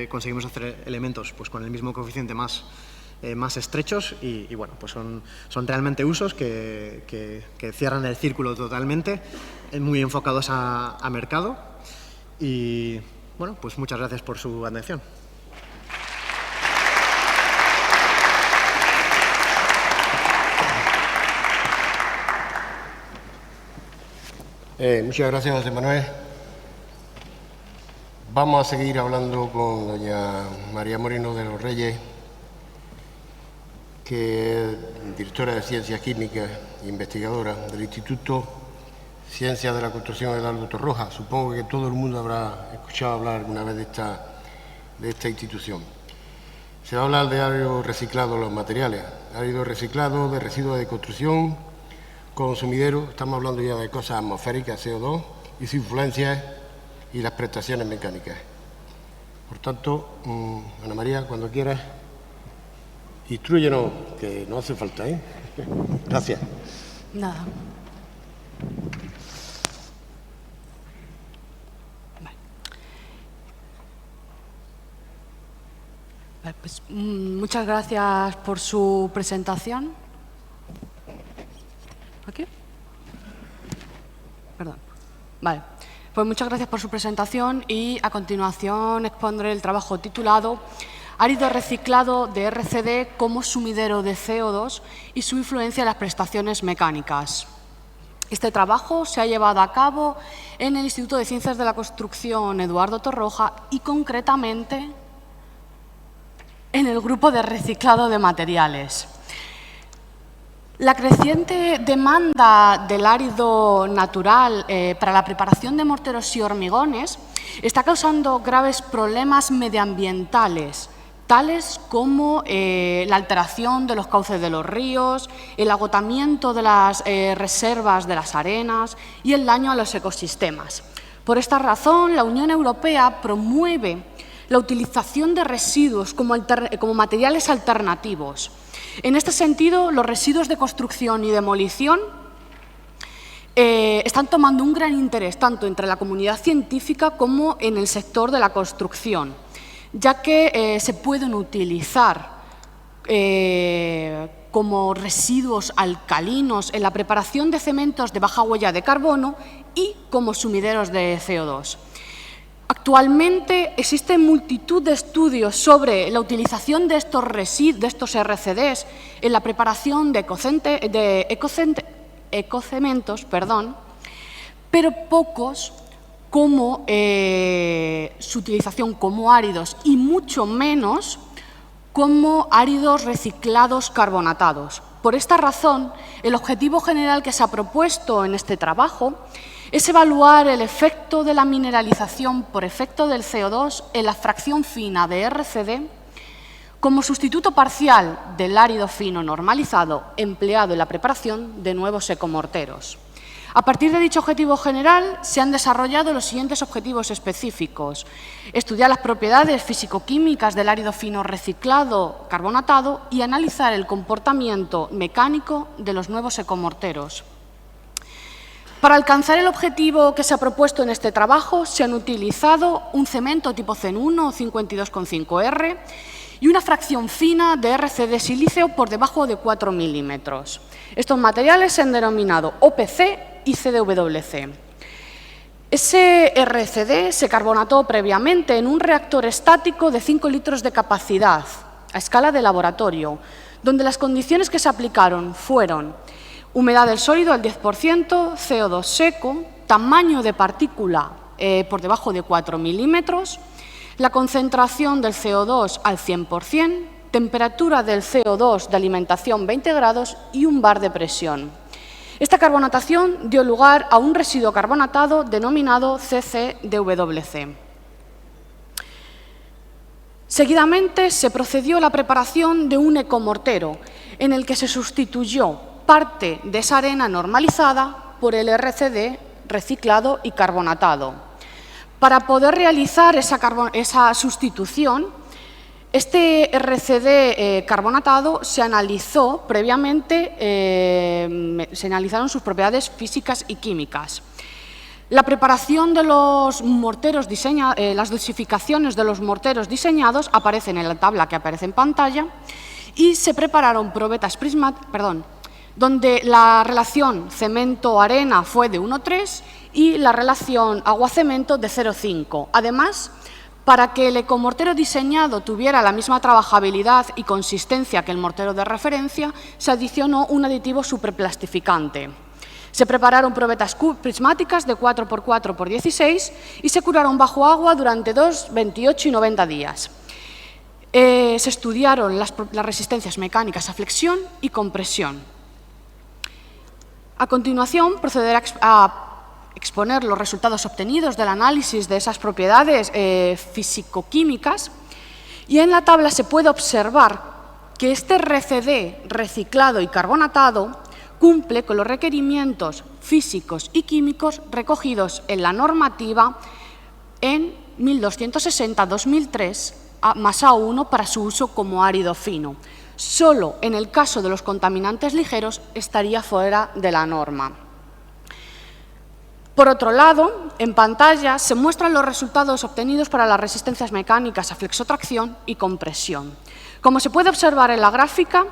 Speaker 5: conseguimos hacer elementos pues, con el mismo coeficiente más estrechos y bueno, pues son realmente usos que cierran el círculo totalmente, muy enfocados a mercado. Y bueno, pues muchas gracias por su atención.
Speaker 2: Muchas gracias, José Manuel. Vamos a seguir hablando con doña María Moreno de los Reyes, que es directora de Ciencias Químicas e investigadora del Instituto Ciencias de la Construcción Eduardo Torroja. Supongo que todo el mundo habrá escuchado hablar alguna vez de esta institución. Se va a hablar de árido reciclado, los materiales, árido reciclado de residuos de construcción, consumidero. Estamos hablando ya de cosas atmosféricas, CO2, y su influencia y las prestaciones mecánicas. Por tanto, Ana María, cuando quieras, instrúyenos, que no hace falta, ¿eh? Gracias.
Speaker 6: Nada. Vale, pues, muchas gracias por su presentación. ¿Aquí? Perdón. Vale. Pues muchas gracias por su presentación y a continuación expondré el trabajo titulado Árido reciclado de RCD como sumidero de CO2 y su influencia en las prestaciones mecánicas. Este trabajo se ha llevado a cabo en el Instituto de Ciencias de la Construcción Eduardo Torroja y concretamente en el grupo de reciclado de materiales. La creciente demanda del árido natural para la preparación de morteros y hormigones está causando graves problemas medioambientales, tales como la alteración de los cauces de los ríos, el agotamiento de las reservas de las arenas y el daño a los ecosistemas. Por esta razón, la Unión Europea promueve la utilización de residuos como materiales alternativos. En este sentido, los residuos de construcción y demolición están tomando un gran interés tanto entre la comunidad científica como en el sector de la construcción, ya que se pueden utilizar como residuos alcalinos en la preparación de cementos de baja huella de carbono y como sumideros de CO2. Actualmente existen multitud de estudios sobre la utilización de estos RCDs en la preparación de ecocementos, pero pocos como su utilización como áridos y mucho menos como áridos reciclados carbonatados. Por esta razón, el objetivo general que se ha propuesto en este trabajo es evaluar el efecto de la mineralización por efecto del CO2 en la fracción fina de RCD como sustituto parcial del árido fino normalizado empleado en la preparación de nuevos ecomorteros. A partir de dicho objetivo general, se han desarrollado los siguientes objetivos específicos: estudiar las propiedades físico-químicas del árido fino reciclado carbonatado y analizar el comportamiento mecánico de los nuevos ecomorteros. Para alcanzar el objetivo que se ha propuesto en este trabajo, se han utilizado un cemento tipo CEN1 52,5R y una fracción fina de RCD silíceo por debajo de 4 milímetros. Estos materiales se han denominado OPC y CDWC. Ese RCD se carbonató previamente en un reactor estático de 5 litros de capacidad, a escala de laboratorio, donde las condiciones que se aplicaron fueron humedad del sólido al 10%, CO2 seco, tamaño de partícula por debajo de 4 milímetros, la concentración del CO2 al 100%, temperatura del CO2 de alimentación 20 grados y un bar de presión. Esta carbonatación dio lugar a un residuo carbonatado denominado CCDWC. Seguidamente se procedió a la preparación de un ecomortero en el que se sustituyó parte de esa arena normalizada por el RCD reciclado y carbonatado. Para poder realizar esa sustitución, este RCD carbonatado se analizó previamente, se analizaron sus propiedades físicas y químicas. La preparación de los morteros las dosificaciones de los morteros diseñados aparecen en la tabla que aparece en pantalla y se prepararon probetas donde la relación cemento-arena fue de 1,3 y la relación agua-cemento de 0,5. Además, para que el ecomortero diseñado tuviera la misma trabajabilidad y consistencia que el mortero de referencia, se adicionó un aditivo superplastificante. Se prepararon probetas prismáticas de 4x4 x 16 y se curaron bajo agua durante 2, 28 y 90 días. Se estudiaron las resistencias mecánicas a flexión y compresión. A continuación, procederé a exponer los resultados obtenidos del análisis de esas propiedades físico-químicas y en la tabla se puede observar que este RCD reciclado y carbonatado cumple con los requerimientos físicos y químicos recogidos en la normativa en 1260-2003 más A1 para su uso como árido fino. Solo en el caso de los contaminantes ligeros estaría fuera de la norma. Por otro lado, en pantalla se muestran los resultados obtenidos para las resistencias mecánicas a flexotracción y compresión. Como se puede observar en la gráfica,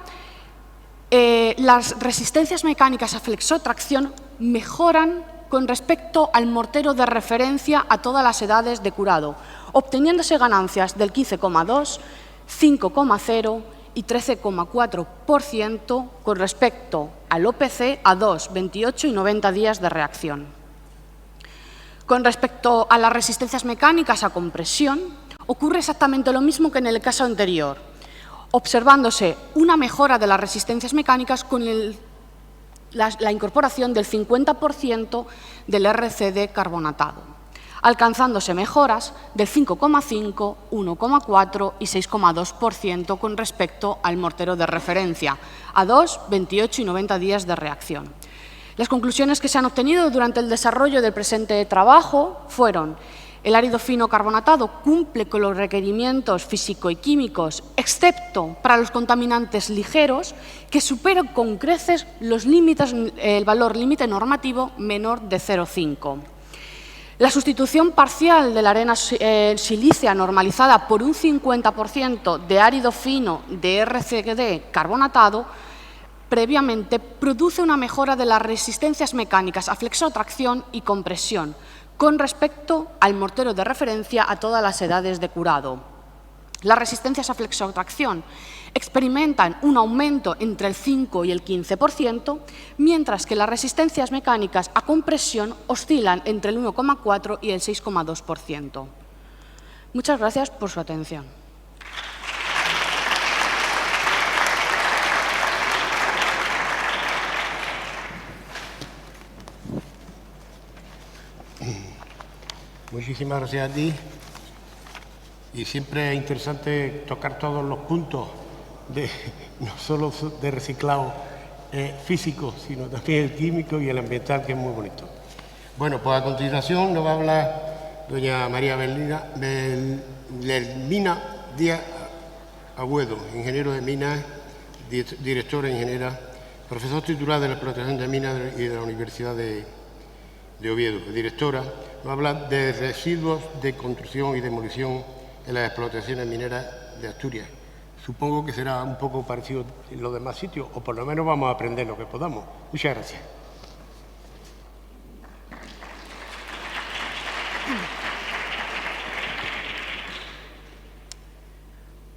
Speaker 6: las resistencias mecánicas a flexotracción mejoran con respecto al mortero de referencia a todas las edades de curado, obteniéndose ganancias del 15,2, 5,0 y 13,4% con respecto al OPC a 2, 28 y 90 días de reacción. Con respecto a las resistencias mecánicas a compresión, ocurre exactamente lo mismo que en el caso anterior, observándose una mejora de las resistencias mecánicas con el la incorporación del 50% del RCD carbonatado, alcanzándose mejoras del 5,5, 1,4 y 6,2% con respecto al mortero de referencia, a 2, 28 y 90 días de reacción. Las conclusiones que se han obtenido durante el desarrollo del presente trabajo fueron: el árido fino carbonatado cumple con los requerimientos físico y químicos, excepto para los contaminantes ligeros, que superan con creces los límites, el valor límite normativo menor de 0,5. La sustitución parcial de la arena silícea normalizada por un 50% de árido fino de RCD carbonatado previamente produce una mejora de las resistencias mecánicas a flexotracción y compresión con respecto al mortero de referencia a todas las edades de curado. Las resistencias a flexotracción experimentan un aumento entre el 5 y el 15%, mientras que las resistencias mecánicas a compresión oscilan entre el 1,4 y el 6,2%. Muchas gracias por su atención.
Speaker 2: Muchísimas gracias a ti. Y siempre es interesante tocar todos los puntos, no solo de reciclado físico, sino también el químico y el ambiental, que es muy bonito. Bueno, pues a continuación nos va a hablar doña María Belmina Díaz Agüedo, ingeniero de minas, directora ingeniera, profesor titular de la explotación de minas y de la Universidad de Oviedo, directora. Nos habla de residuos de construcción y demolición en las explotaciones mineras de Asturias. Supongo que será un poco parecido en los demás sitios, o por lo menos vamos a aprender lo que podamos. Muchas gracias.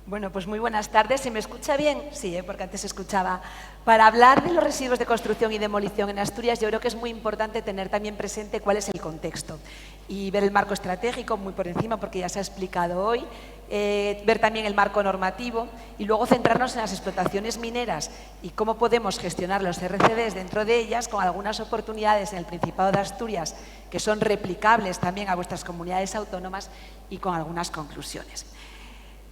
Speaker 7: Bueno, pues muy buenas tardes. ¿Se me escucha bien? Sí, porque antes se escuchaba. Para hablar de los residuos de construcción y demolición en Asturias, yo creo que es muy importante tener también presente cuál es el contexto y ver el marco estratégico muy por encima, porque ya se ha explicado hoy, ver también el marco normativo y luego centrarnos en las explotaciones mineras y cómo podemos gestionar los RCDs dentro de ellas, con algunas oportunidades en el Principado de Asturias que son replicables también a vuestras comunidades autónomas, y con algunas conclusiones.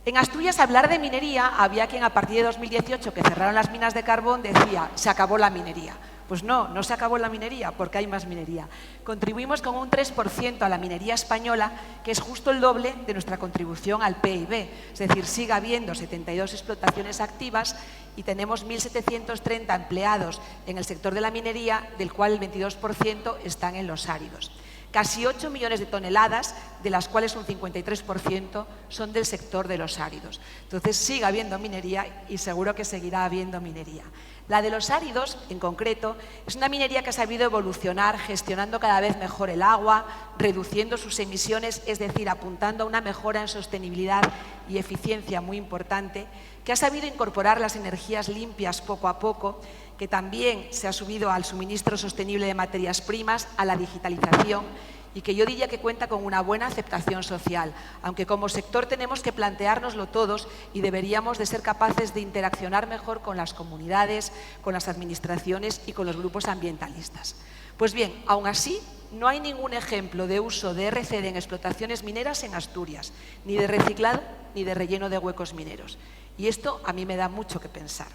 Speaker 7: En Asturias, hablar de minería, había quien a partir de 2018, que cerraron las minas de carbón, decía: se acabó la minería. Pues no, no se acabó la minería, porque hay más minería. Contribuimos con un 3% a la minería española, que es justo el doble de nuestra contribución al PIB. Es decir, sigue habiendo 72 explotaciones activas y tenemos 1.730 empleados en el sector de la minería, del cual el 22% están en los áridos. Casi 8 millones de toneladas, de las cuales un 53% son del sector de los áridos. Entonces sigue habiendo minería y seguro que seguirá habiendo minería. La de los áridos, en concreto, es una minería que ha sabido evolucionar gestionando cada vez mejor el agua, reduciendo sus emisiones, es decir, apuntando a una mejora en sostenibilidad y eficiencia muy importante, que ha sabido incorporar las energías limpias poco a poco, que también se ha subido al suministro sostenible de materias primas, a la digitalización, y que yo diría que cuenta con una buena aceptación social, aunque como sector tenemos que planteárnoslo todos y deberíamos de ser capaces de interaccionar mejor con las comunidades, con las administraciones y con los grupos ambientalistas. Pues bien, aún así, no hay ningún ejemplo de uso de RCD en explotaciones mineras en Asturias, ni de reciclado ni de relleno de huecos mineros. Y esto a mí me da mucho que pensar.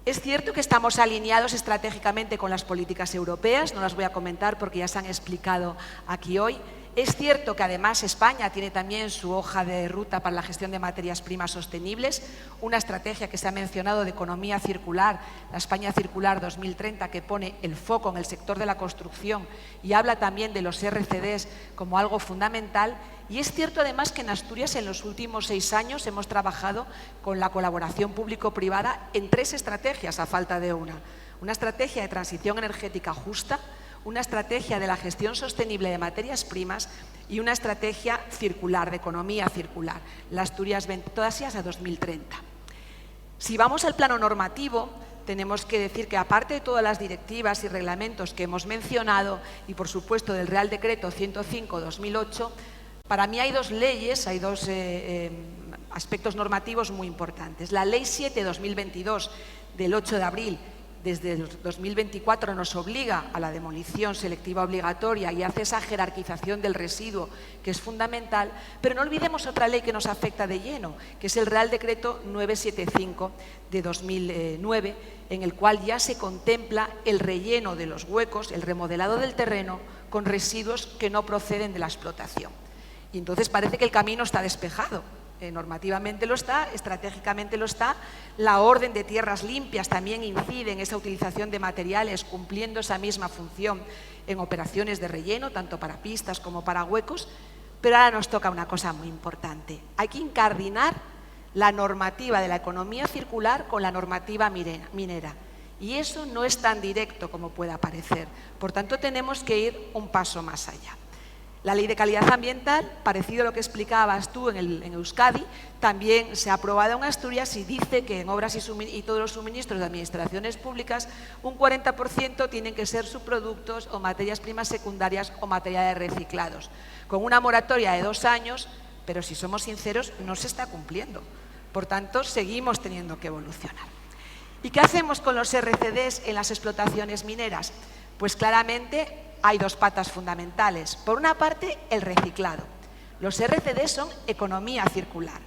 Speaker 7: Es cierto que estamos alineados estratégicamente con las políticas europeas, no las voy a comentar porque ya se han explicado aquí hoy. Es cierto que además España tiene también su hoja de ruta para la gestión de materias primas sostenibles, una estrategia que se ha mencionado de economía circular, la España Circular 2030, que pone el foco en el sector de la construcción y habla también de los RCDs como algo fundamental. Y es cierto además que en Asturias en los últimos 6 años hemos trabajado con la colaboración público-privada en 3 estrategias a falta de una. Una estrategia de transición energética justa, una estrategia de la gestión sostenible de materias primas y una estrategia circular, de economía circular, la Asturias 20, todas ellas a 2030. Si vamos al plano normativo, tenemos que decir que aparte de todas las directivas y reglamentos que hemos mencionado y por supuesto del Real Decreto 105/2008, para mí hay 2 leyes, hay 2 aspectos normativos muy importantes. La Ley 7/2022 del 8 de abril, desde el 2024 nos obliga a la demolición selectiva obligatoria y hace esa jerarquización del residuo que es fundamental, pero no olvidemos otra ley que nos afecta de lleno, que es el Real Decreto 975 de 2009, en el cual ya se contempla el relleno de los huecos, el remodelado del terreno con residuos que no proceden de la explotación. Y entonces parece que el camino está despejado. Normativamente lo está, estratégicamente lo está. La orden de tierras limpias también incide en esa utilización de materiales cumpliendo esa misma función en operaciones de relleno, tanto para pistas como para huecos. Pero ahora nos toca una cosa muy importante. Hay que incardinar la normativa de la economía circular con la normativa minera. Y eso no es tan directo como pueda parecer. Por tanto, tenemos que ir un paso más allá. La Ley de Calidad Ambiental, parecido a lo que explicabas tú en Euskadi, también se ha aprobado en Asturias y dice que en obras y todos los suministros de administraciones públicas un 40% tienen que ser subproductos o materias primas secundarias o materiales reciclados, con una moratoria de 2 años, pero si somos sinceros no se está cumpliendo. Por tanto, seguimos teniendo que evolucionar. ¿Y qué hacemos con los RCDs en las explotaciones mineras? Pues claramente hay 2 patas fundamentales. Por una parte, el reciclado. Los RCDs son economía circular.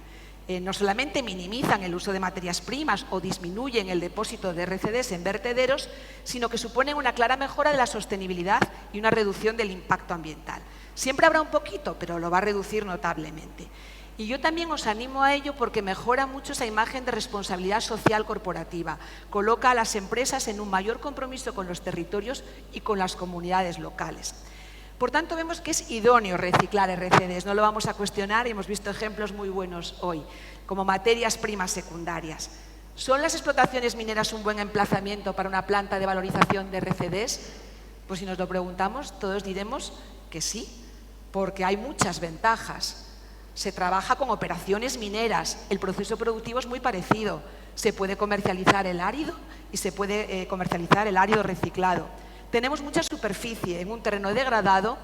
Speaker 7: No solamente minimizan el uso de materias primas o disminuyen el depósito de RCDs en vertederos, sino que suponen una clara mejora de la sostenibilidad y una reducción del impacto ambiental. Siempre habrá un poquito, pero lo va a reducir notablemente. Y yo también os animo a ello porque mejora mucho esa imagen de responsabilidad social corporativa, coloca a las empresas en un mayor compromiso con los territorios y con las comunidades locales. Por tanto, vemos que es idóneo reciclar RCDs, no lo vamos a cuestionar y hemos visto ejemplos muy buenos hoy, como materias primas secundarias. ¿Son las explotaciones mineras un buen emplazamiento para una planta de valorización de RCDs? Pues si nos lo preguntamos, todos diremos que sí, porque hay muchas ventajas. Se trabaja con operaciones mineras, el proceso productivo es muy parecido, se puede comercializar el árido y se puede comercializar el árido reciclado. Tenemos mucha superficie en un terreno degradado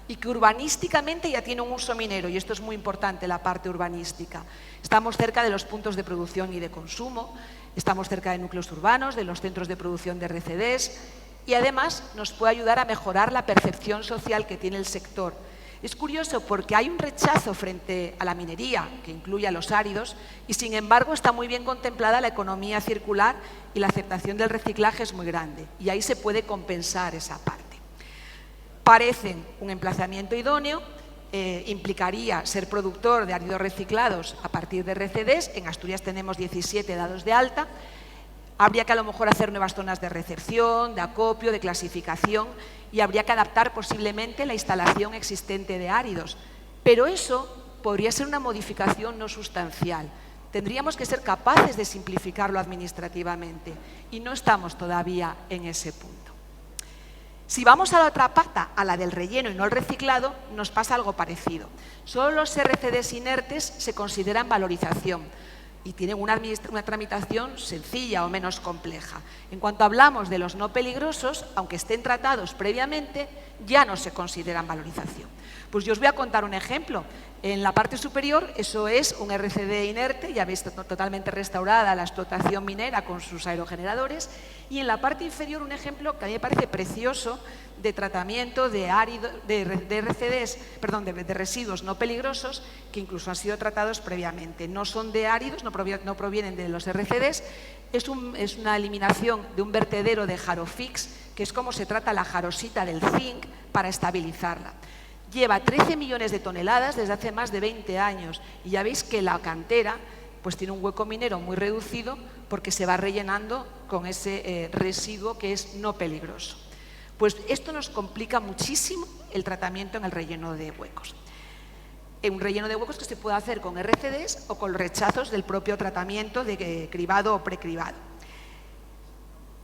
Speaker 7: y que urbanísticamente ya tiene un uso minero, y esto es muy importante, la parte urbanística. Estamos cerca de los puntos de producción y de consumo, estamos cerca de núcleos urbanos, de los centros de producción de RCDs, y además nos puede ayudar a mejorar la percepción social que tiene el sector. Es curioso porque hay un rechazo frente a la minería, que incluye a los áridos, y sin embargo está muy bien contemplada la economía circular y la aceptación del reciclaje es muy grande, y ahí se puede compensar esa parte. Parecen un emplazamiento idóneo, implicaría ser productor de áridos reciclados a partir de RCDs, en Asturias tenemos 17 dados de alta. Habría que a lo mejor hacer nuevas zonas de recepción, de acopio, de clasificación y habría que adaptar posiblemente la instalación existente de áridos. Pero eso podría ser una modificación no sustancial. Tendríamos que ser capaces de simplificarlo administrativamente y no estamos todavía en ese punto. Si vamos a la otra pata, a la del relleno y no el reciclado, nos pasa algo parecido. Solo los RCDs inertes se consideran valorización y tienen una tramitación sencilla o menos compleja. En cuanto hablamos de los no peligrosos, aunque estén tratados previamente, ya no se consideran valorización. Pues yo os voy a contar un ejemplo. En la parte superior, eso es un RCD inerte, ya veis totalmente restaurada la explotación minera con sus aerogeneradores, y en la parte inferior un ejemplo que a mí me parece precioso de tratamiento de residuos no peligrosos que incluso han sido tratados previamente. No son de áridos, no provienen de los RCDs, es una eliminación de un vertedero de jarofix, que es como se trata la jarosita del zinc para estabilizarla. Lleva 13 millones de toneladas desde hace más de 20 años y ya veis que la cantera pues tiene un hueco minero muy reducido porque se va rellenando con ese residuo que es no peligroso. Pues esto nos complica muchísimo el tratamiento en el relleno de huecos. Un relleno de huecos que se puede hacer con RCDs o con rechazos del propio tratamiento de cribado o precribado.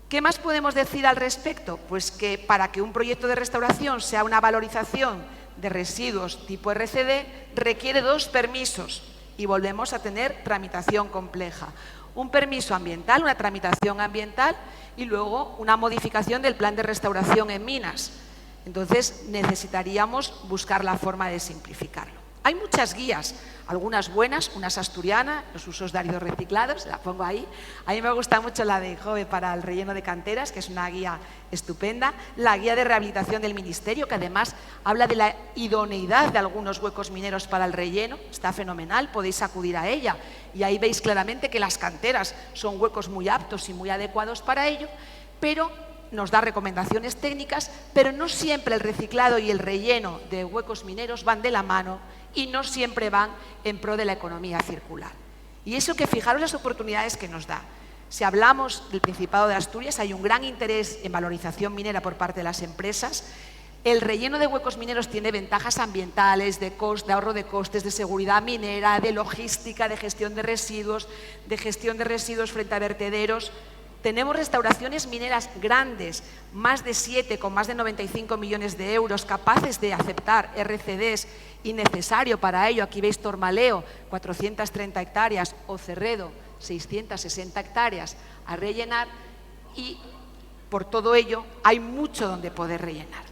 Speaker 7: ¿Qué más podemos decir al respecto? Pues que para que un proyecto de restauración sea una valorización de residuos tipo RCD requiere 2 permisos y volvemos a tener tramitación compleja. Un permiso ambiental, una tramitación ambiental y luego una modificación del plan de restauración en minas. Entonces necesitaríamos buscar la forma de simplificarlo. Hay muchas guías, algunas buenas, unas asturianas, los usos de áridos reciclados, la pongo ahí. A mí me gusta mucho la de Jove para el relleno de canteras, que es una guía estupenda. La guía de rehabilitación del Ministerio, que además habla de la idoneidad de algunos huecos mineros para el relleno, está fenomenal, podéis acudir a ella. Y ahí veis claramente que las canteras son huecos muy aptos y muy adecuados para ello, pero nos da recomendaciones técnicas, pero no siempre el reciclado y el relleno de huecos mineros van de la mano y no siempre van en pro de la economía circular. Y eso, que fijaros las oportunidades que nos da. Si hablamos del Principado de Asturias, hay un gran interés en valorización minera por parte de las empresas. El relleno de huecos mineros tiene ventajas ambientales, de ahorro de costes, de seguridad minera, de logística, de gestión de residuos frente a vertederos. Tenemos restauraciones mineras grandes, más de 7, con más de 95 millones de euros, capaces de aceptar RCDs y necesario para ello. Aquí veis Tormaleo, 430 hectáreas, o Cerredo, 660 hectáreas a rellenar, y por todo ello hay mucho donde poder rellenar.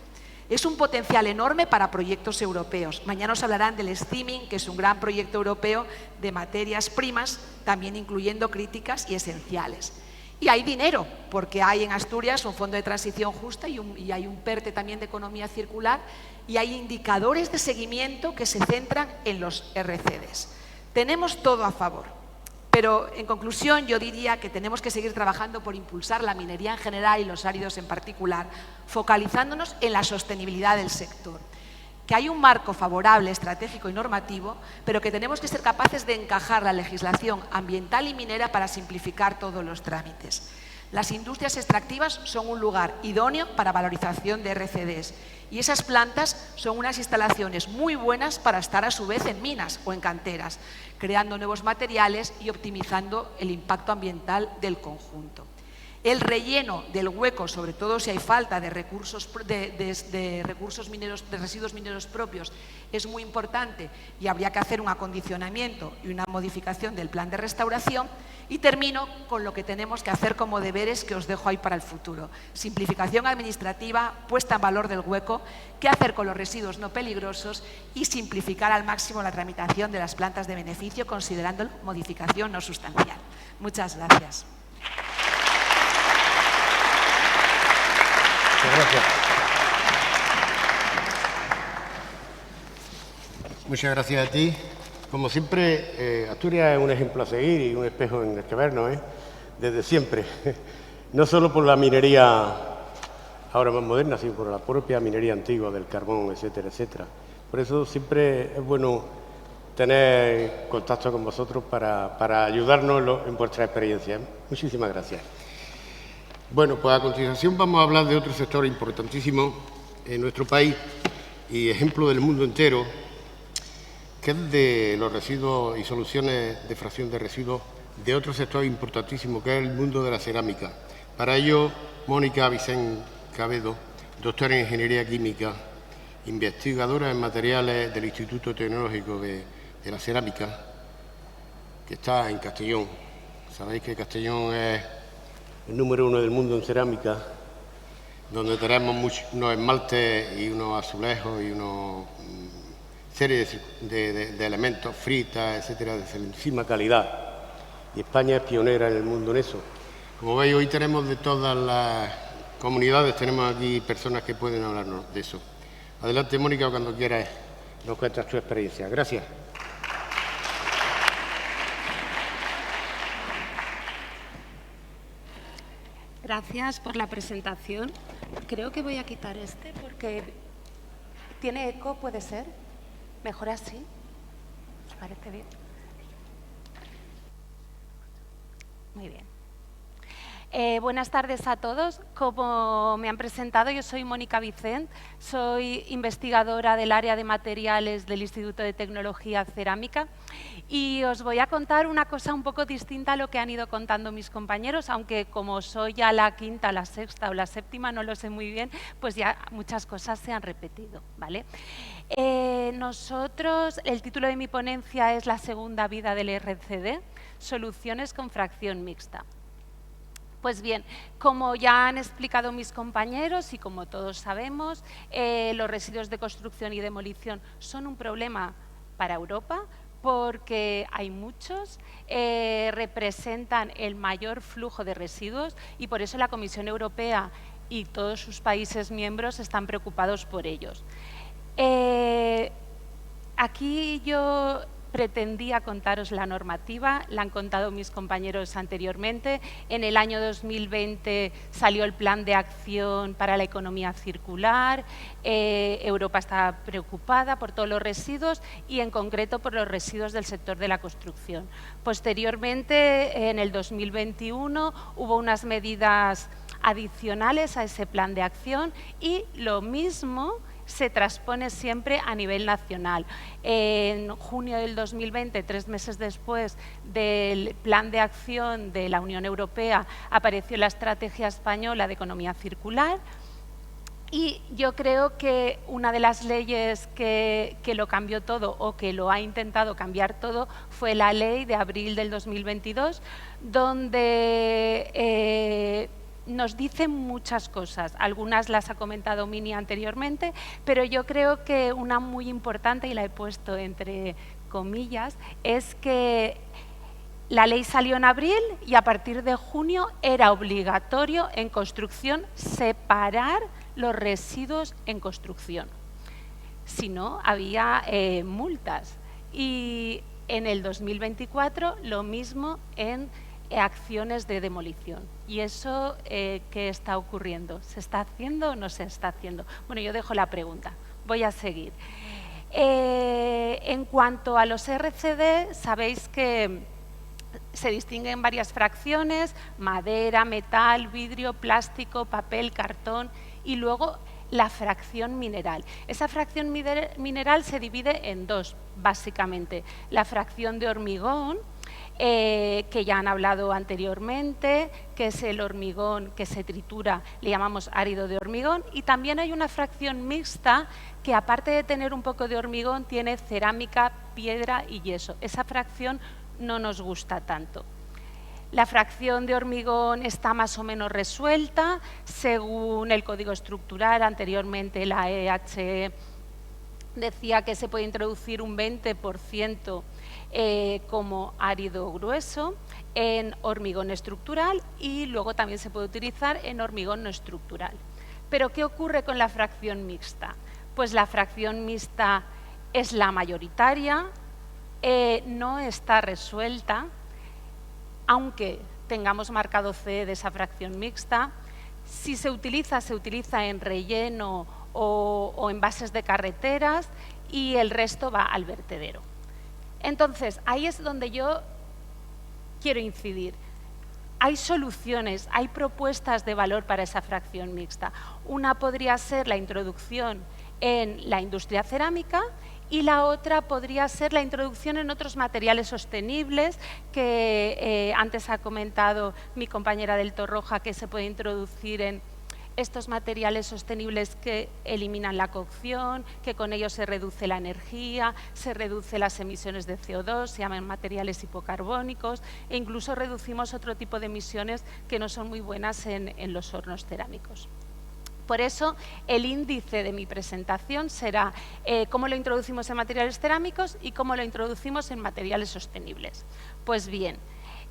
Speaker 7: Es un potencial enorme para proyectos europeos. Mañana os hablarán del Steaming, que es un gran proyecto europeo de materias primas, también incluyendo críticas y esenciales. Y hay dinero, porque hay en Asturias un fondo de transición justa y hay un PERTE también de economía circular, y hay indicadores de seguimiento que se centran en los RCDs. Tenemos todo a favor, pero en conclusión yo diría que tenemos que seguir trabajando por impulsar la minería en general y los áridos en particular, focalizándonos en la sostenibilidad del sector. Que hay un marco favorable, estratégico y normativo, pero que tenemos que ser capaces de encajar la legislación ambiental y minera para simplificar todos los trámites. Las industrias extractivas son un lugar idóneo para valorización de RCDs, y esas plantas son unas instalaciones muy buenas para estar a su vez en minas o en canteras, creando nuevos materiales y optimizando el impacto ambiental del conjunto. El relleno del hueco, sobre todo si hay falta de recursos, de residuos mineros propios, es muy importante, y habría que hacer un acondicionamiento y una modificación del plan de restauración. Y termino con lo que tenemos que hacer como deberes, que os dejo ahí para el futuro. Simplificación administrativa, puesta en valor del hueco, qué hacer con los residuos no peligrosos y simplificar al máximo la tramitación de las plantas de beneficio, considerando modificación no sustancial. Muchas gracias.
Speaker 2: Gracias. Muchas gracias a ti. Como siempre, Asturias es un ejemplo a seguir y un espejo en el que vernos, desde siempre. No solo por la minería ahora más moderna, sino por la propia minería antigua del carbón, etcétera, etcétera. Por eso siempre es bueno tener contacto con vosotros para ayudarnos en vuestra experiencia. Muchísimas gracias. Bueno, pues a continuación vamos a hablar de otro sector importantísimo en nuestro país y ejemplo del mundo entero, que es de los residuos y soluciones de fracción de residuos de otro sector importantísimo, que es el mundo de la cerámica. Para ello, Mónica Vicente Cabedo, doctora en Ingeniería Química, investigadora en materiales del Instituto Tecnológico de la Cerámica, que está en Castellón. Sabéis que Castellón es el número 1 del mundo en cerámica, donde tenemos unos esmaltes y unos azulejos y una serie de elementos, fritas, etcétera, de excelentísima calidad. Y España es pionera en el mundo en eso. Como veis, hoy tenemos de todas las comunidades, tenemos aquí personas que pueden hablarnos de eso. Adelante, Mónica, cuando quieras nos cuentas tu experiencia. Gracias.
Speaker 8: Gracias por la presentación. Creo que voy a quitar este porque tiene eco, ¿puede ser? Mejor así. ¿Os parece bien? Muy bien. Buenas tardes a todos. Como me han presentado, yo soy Mónica Vicente, soy investigadora del área de materiales del Instituto de Tecnología Cerámica y os voy a contar una cosa un poco distinta a lo que han ido contando mis compañeros, aunque como soy ya la quinta, la sexta o la séptima, no lo sé muy bien, pues ya muchas cosas se han repetido, ¿vale? El título de mi ponencia es La segunda vida del RCD, soluciones con fracción mixta. Pues bien, como ya han explicado mis compañeros y como todos sabemos, los residuos de construcción y demolición son un problema para Europa, porque hay muchos, representan el mayor flujo de residuos y por eso la Comisión Europea y todos sus países miembros están preocupados por ellos. Aquí yo pretendía contaros la normativa, la han contado mis compañeros anteriormente. En el año 2020 salió el Plan de Acción para la Economía Circular. Europa está preocupada por todos los residuos y en concreto por los residuos del sector de la construcción. Posteriormente, en el 2021, hubo unas medidas adicionales a ese plan de acción y lo mismo se transpone siempre a nivel nacional. En junio del 2020, 3 meses después del plan de acción de la Unión Europea, apareció la Estrategia Española de Economía Circular y yo creo que una de las leyes que lo cambió todo o que lo ha intentado cambiar todo fue la ley de abril del 2022, donde nos dicen muchas cosas, algunas las ha comentado Mini anteriormente, pero yo creo que una muy importante, y la he puesto entre comillas, es que la ley salió en abril y a partir de junio era obligatorio en construcción separar los residuos en construcción. Si no, había multas. Y en el 2024 lo mismo en acciones de demolición. ¿Y eso qué está ocurriendo? ¿Se está haciendo o no se está haciendo? Bueno, yo dejo la pregunta. Voy a seguir. En cuanto a los RCD, sabéis que se distinguen varias fracciones: madera, metal, vidrio, plástico, papel, cartón y luego la fracción mineral. Esa fracción mineral se divide en dos, básicamente. La fracción de hormigón, que ya han hablado anteriormente, que es el hormigón que se tritura, le llamamos árido de hormigón, y también hay una fracción mixta que, aparte de tener un poco de hormigón, tiene cerámica, piedra y yeso. Esa fracción no nos gusta tanto. La fracción de hormigón está más o menos resuelta según el código estructural. Anteriormente la EHE decía que se puede introducir un 20% como árido grueso en hormigón estructural y luego también se puede utilizar en hormigón no estructural. Pero ¿qué ocurre con la fracción mixta? Pues la fracción mixta es la mayoritaria, no está resuelta, aunque tengamos marcado C de esa fracción mixta. Si se utiliza en relleno o en bases de carreteras y el resto va al vertedero. Entonces, ahí es donde yo quiero incidir. Hay soluciones, hay propuestas de valor para esa fracción mixta. Una podría ser la introducción en la industria cerámica y la otra podría ser la introducción en otros materiales sostenibles que antes ha comentado mi compañera del Torroja, que se puede introducir en estos materiales sostenibles que eliminan la cocción, que con ellos se reduce la energía, se reduce las emisiones de CO2, se llaman materiales hipocarbónicos e incluso reducimos otro tipo de emisiones que no son muy buenas en los hornos cerámicos. Por eso, el índice de mi presentación será cómo lo introducimos en materiales cerámicos y cómo lo introducimos en materiales sostenibles. Pues bien,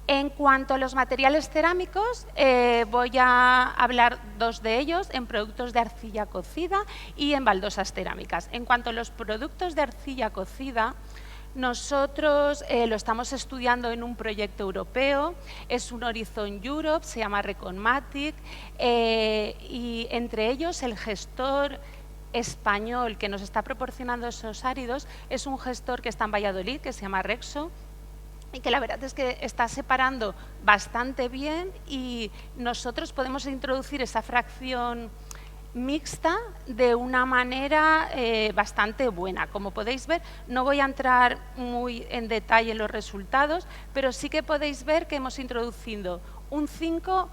Speaker 8: en cuanto a los materiales cerámicos, voy a hablar dos de ellos, en productos de arcilla cocida y en baldosas cerámicas. En cuanto a los productos de arcilla cocida, nosotros lo estamos estudiando en un proyecto europeo, es un Horizon Europe, se llama Reconmatic, y entre ellos el gestor español que nos está proporcionando esos áridos es un gestor que está en Valladolid, que se llama Rexo, y que la verdad es que está separando bastante bien y nosotros podemos introducir esa fracción mixta de una manera bastante buena. Como podéis ver, no voy a entrar muy en detalle en los resultados, pero sí que podéis ver que hemos introducido un 5,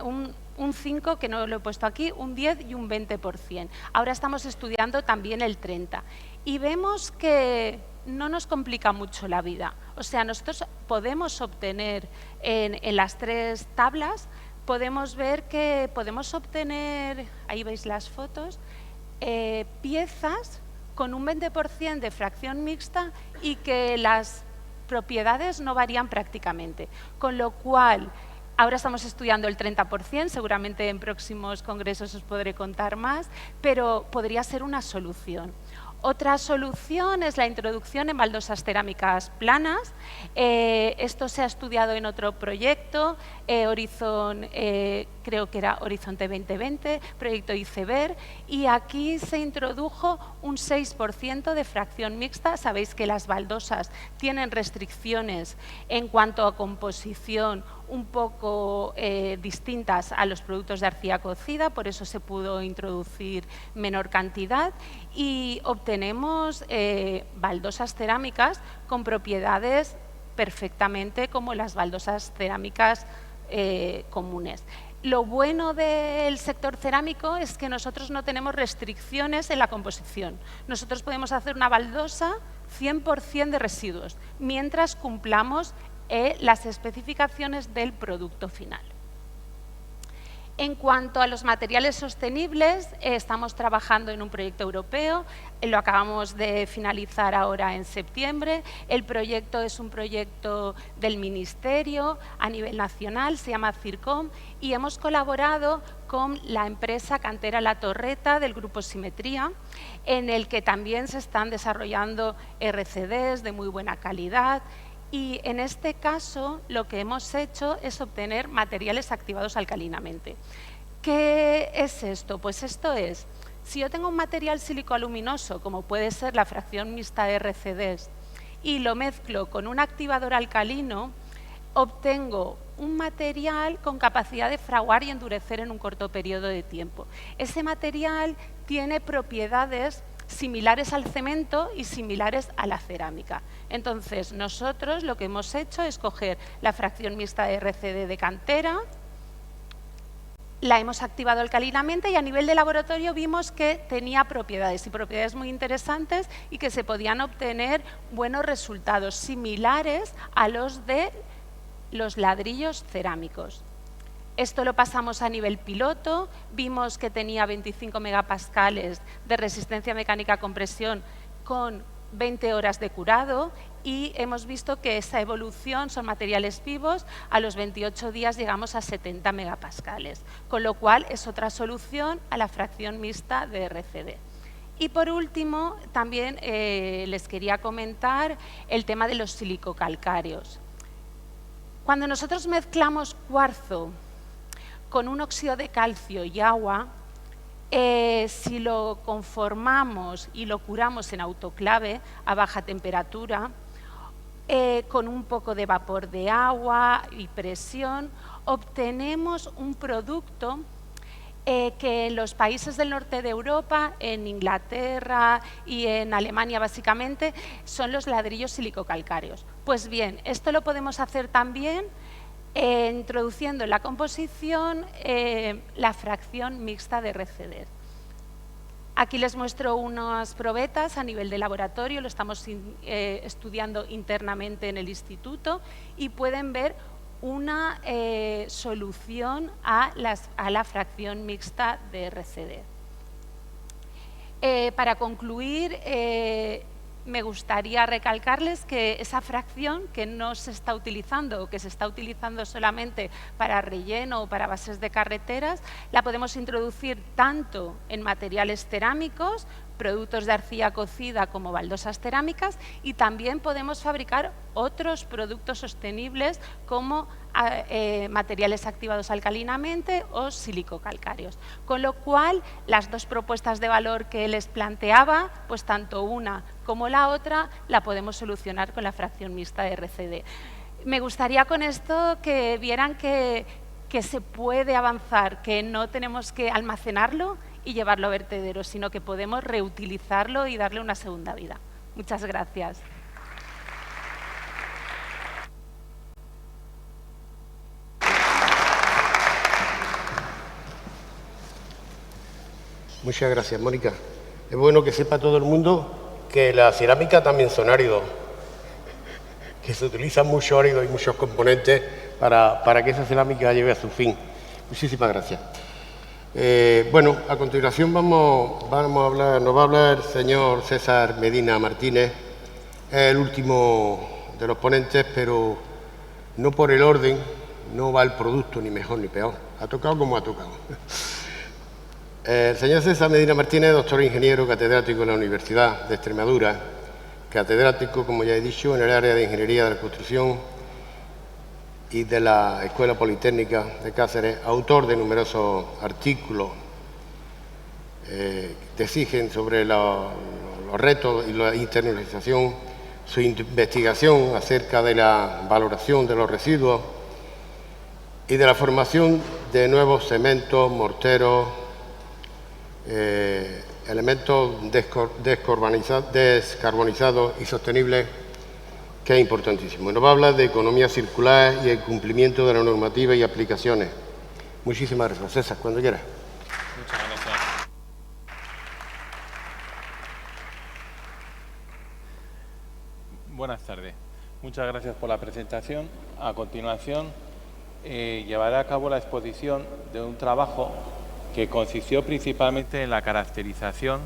Speaker 8: un 5 que no lo he puesto aquí, un 10 y un 20%. Ahora estamos estudiando también el 30%. Y vemos que no nos complica mucho la vida. O sea, nosotros podemos obtener en las tres tablas, podemos ver que podemos obtener, ahí veis las fotos, piezas con un 20% de fracción mixta y que las propiedades no varían prácticamente. Con lo cual, ahora estamos estudiando el 30%, seguramente en próximos congresos os podré contar más, pero podría ser una solución. Otra solución es la introducción en baldosas cerámicas planas. Esto se ha estudiado en otro proyecto, creo que era Horizonte 2020, proyecto ICEBER, y aquí se introdujo un 6% de fracción mixta. Sabéis que las baldosas tienen restricciones en cuanto a composición un poco distintas a los productos de arcilla cocida, por eso se pudo introducir menor cantidad y obtenemos baldosas cerámicas con propiedades perfectamente como las baldosas cerámicas comunes. Lo bueno del sector cerámico es que nosotros no tenemos restricciones en la composición. Nosotros podemos hacer una baldosa 100% de residuos, mientras cumplamos las especificaciones del producto final. En cuanto a los materiales sostenibles, estamos trabajando en un proyecto europeo, lo acabamos de finalizar ahora en septiembre. El proyecto es un proyecto del Ministerio a nivel nacional, se llama CIRCOM, y hemos colaborado con la empresa cantera La Torreta del Grupo Simetría, en el que también se están desarrollando RCDs de muy buena calidad. Y en este caso lo que hemos hecho es obtener materiales activados alcalinamente. ¿Qué es esto? Pues esto es, si yo tengo un material silicoaluminoso, como puede ser la fracción mixta de RCDs, y lo mezclo con un activador alcalino, obtengo un material con capacidad de fraguar y endurecer en un corto periodo de tiempo. Ese material tiene propiedades similares al cemento y similares a la cerámica. Entonces, nosotros lo que hemos hecho es coger la fracción mixta de RCD de cantera, la hemos activado alcalinamente y a nivel de laboratorio vimos que tenía propiedades y propiedades muy interesantes y que se podían obtener buenos resultados similares a los de los ladrillos cerámicos. Esto lo pasamos a nivel piloto, vimos que tenía 25 megapascales de resistencia mecánica a compresión con 20 horas de curado y hemos visto que esa evolución son materiales vivos, a los 28 días llegamos a 70 megapascales, con lo cual es otra solución a la fracción mixta de RCD. Y por último, también les quería comentar el tema de los silicocalcáreos. Cuando nosotros mezclamos cuarzo con un óxido de calcio y agua, si lo conformamos y lo curamos en autoclave a baja temperatura, con un poco de vapor de agua y presión, obtenemos un producto que en los países del norte de Europa, en Inglaterra y en Alemania básicamente, son los ladrillos silicocalcáreos. Pues bien, esto lo podemos hacer también introduciendo en la composición la fracción mixta de RCD. Aquí les muestro unas probetas a nivel de laboratorio, lo estamos estudiando internamente en el instituto y pueden ver una solución a la fracción mixta de RCD. Para concluir, me gustaría recalcarles que esa fracción que no se está utilizando o que se está utilizando solamente para relleno o para bases de carreteras, la podemos introducir tanto en materiales cerámicos, productos de arcilla cocida como baldosas cerámicas, y también podemos fabricar otros productos sostenibles como materiales activados alcalinamente o silicocalcáreos. Con lo cual, las dos propuestas de valor que les planteaba, pues tanto una como la otra, la podemos solucionar con la fracción mixta de RCD. Me gustaría con esto que vieran que se puede avanzar, que no tenemos que almacenarlo y llevarlo a vertederos, sino que podemos reutilizarlo y darle una segunda vida. Muchas gracias.
Speaker 2: Muchas gracias, Mónica. Es bueno que sepa todo el mundo que la cerámica también son áridos, que se utilizan muchos áridos y muchos componentes para que esa cerámica lleve a su fin. Muchísimas gracias. Bueno, a continuación nos va a hablar el señor César Medina Martínez, es el último de los ponentes, pero no por el orden, no va el producto ni mejor ni peor, ha tocado como ha tocado. El señor César Medina Martínez, doctor ingeniero, catedrático de la Universidad de Extremadura, catedrático, como ya he dicho, en el área de Ingeniería de la Construcción y de la Escuela Politécnica de Cáceres, autor de numerosos artículos que exigen sobre los retos y la internalización, su investigación acerca de la valoración de los residuos y de la formación de nuevos cementos, morteros, elementos descarbonizados y sostenibles, que es importantísimo. Nos va a hablar de economía circular y el cumplimiento de la normativa y aplicaciones. Muchísimas gracias. César, cuando quieras.
Speaker 9: Muchas gracias. Buenas tardes. Muchas gracias por la presentación. A continuación, llevaré a cabo la exposición de un trabajo que consistió principalmente en la caracterización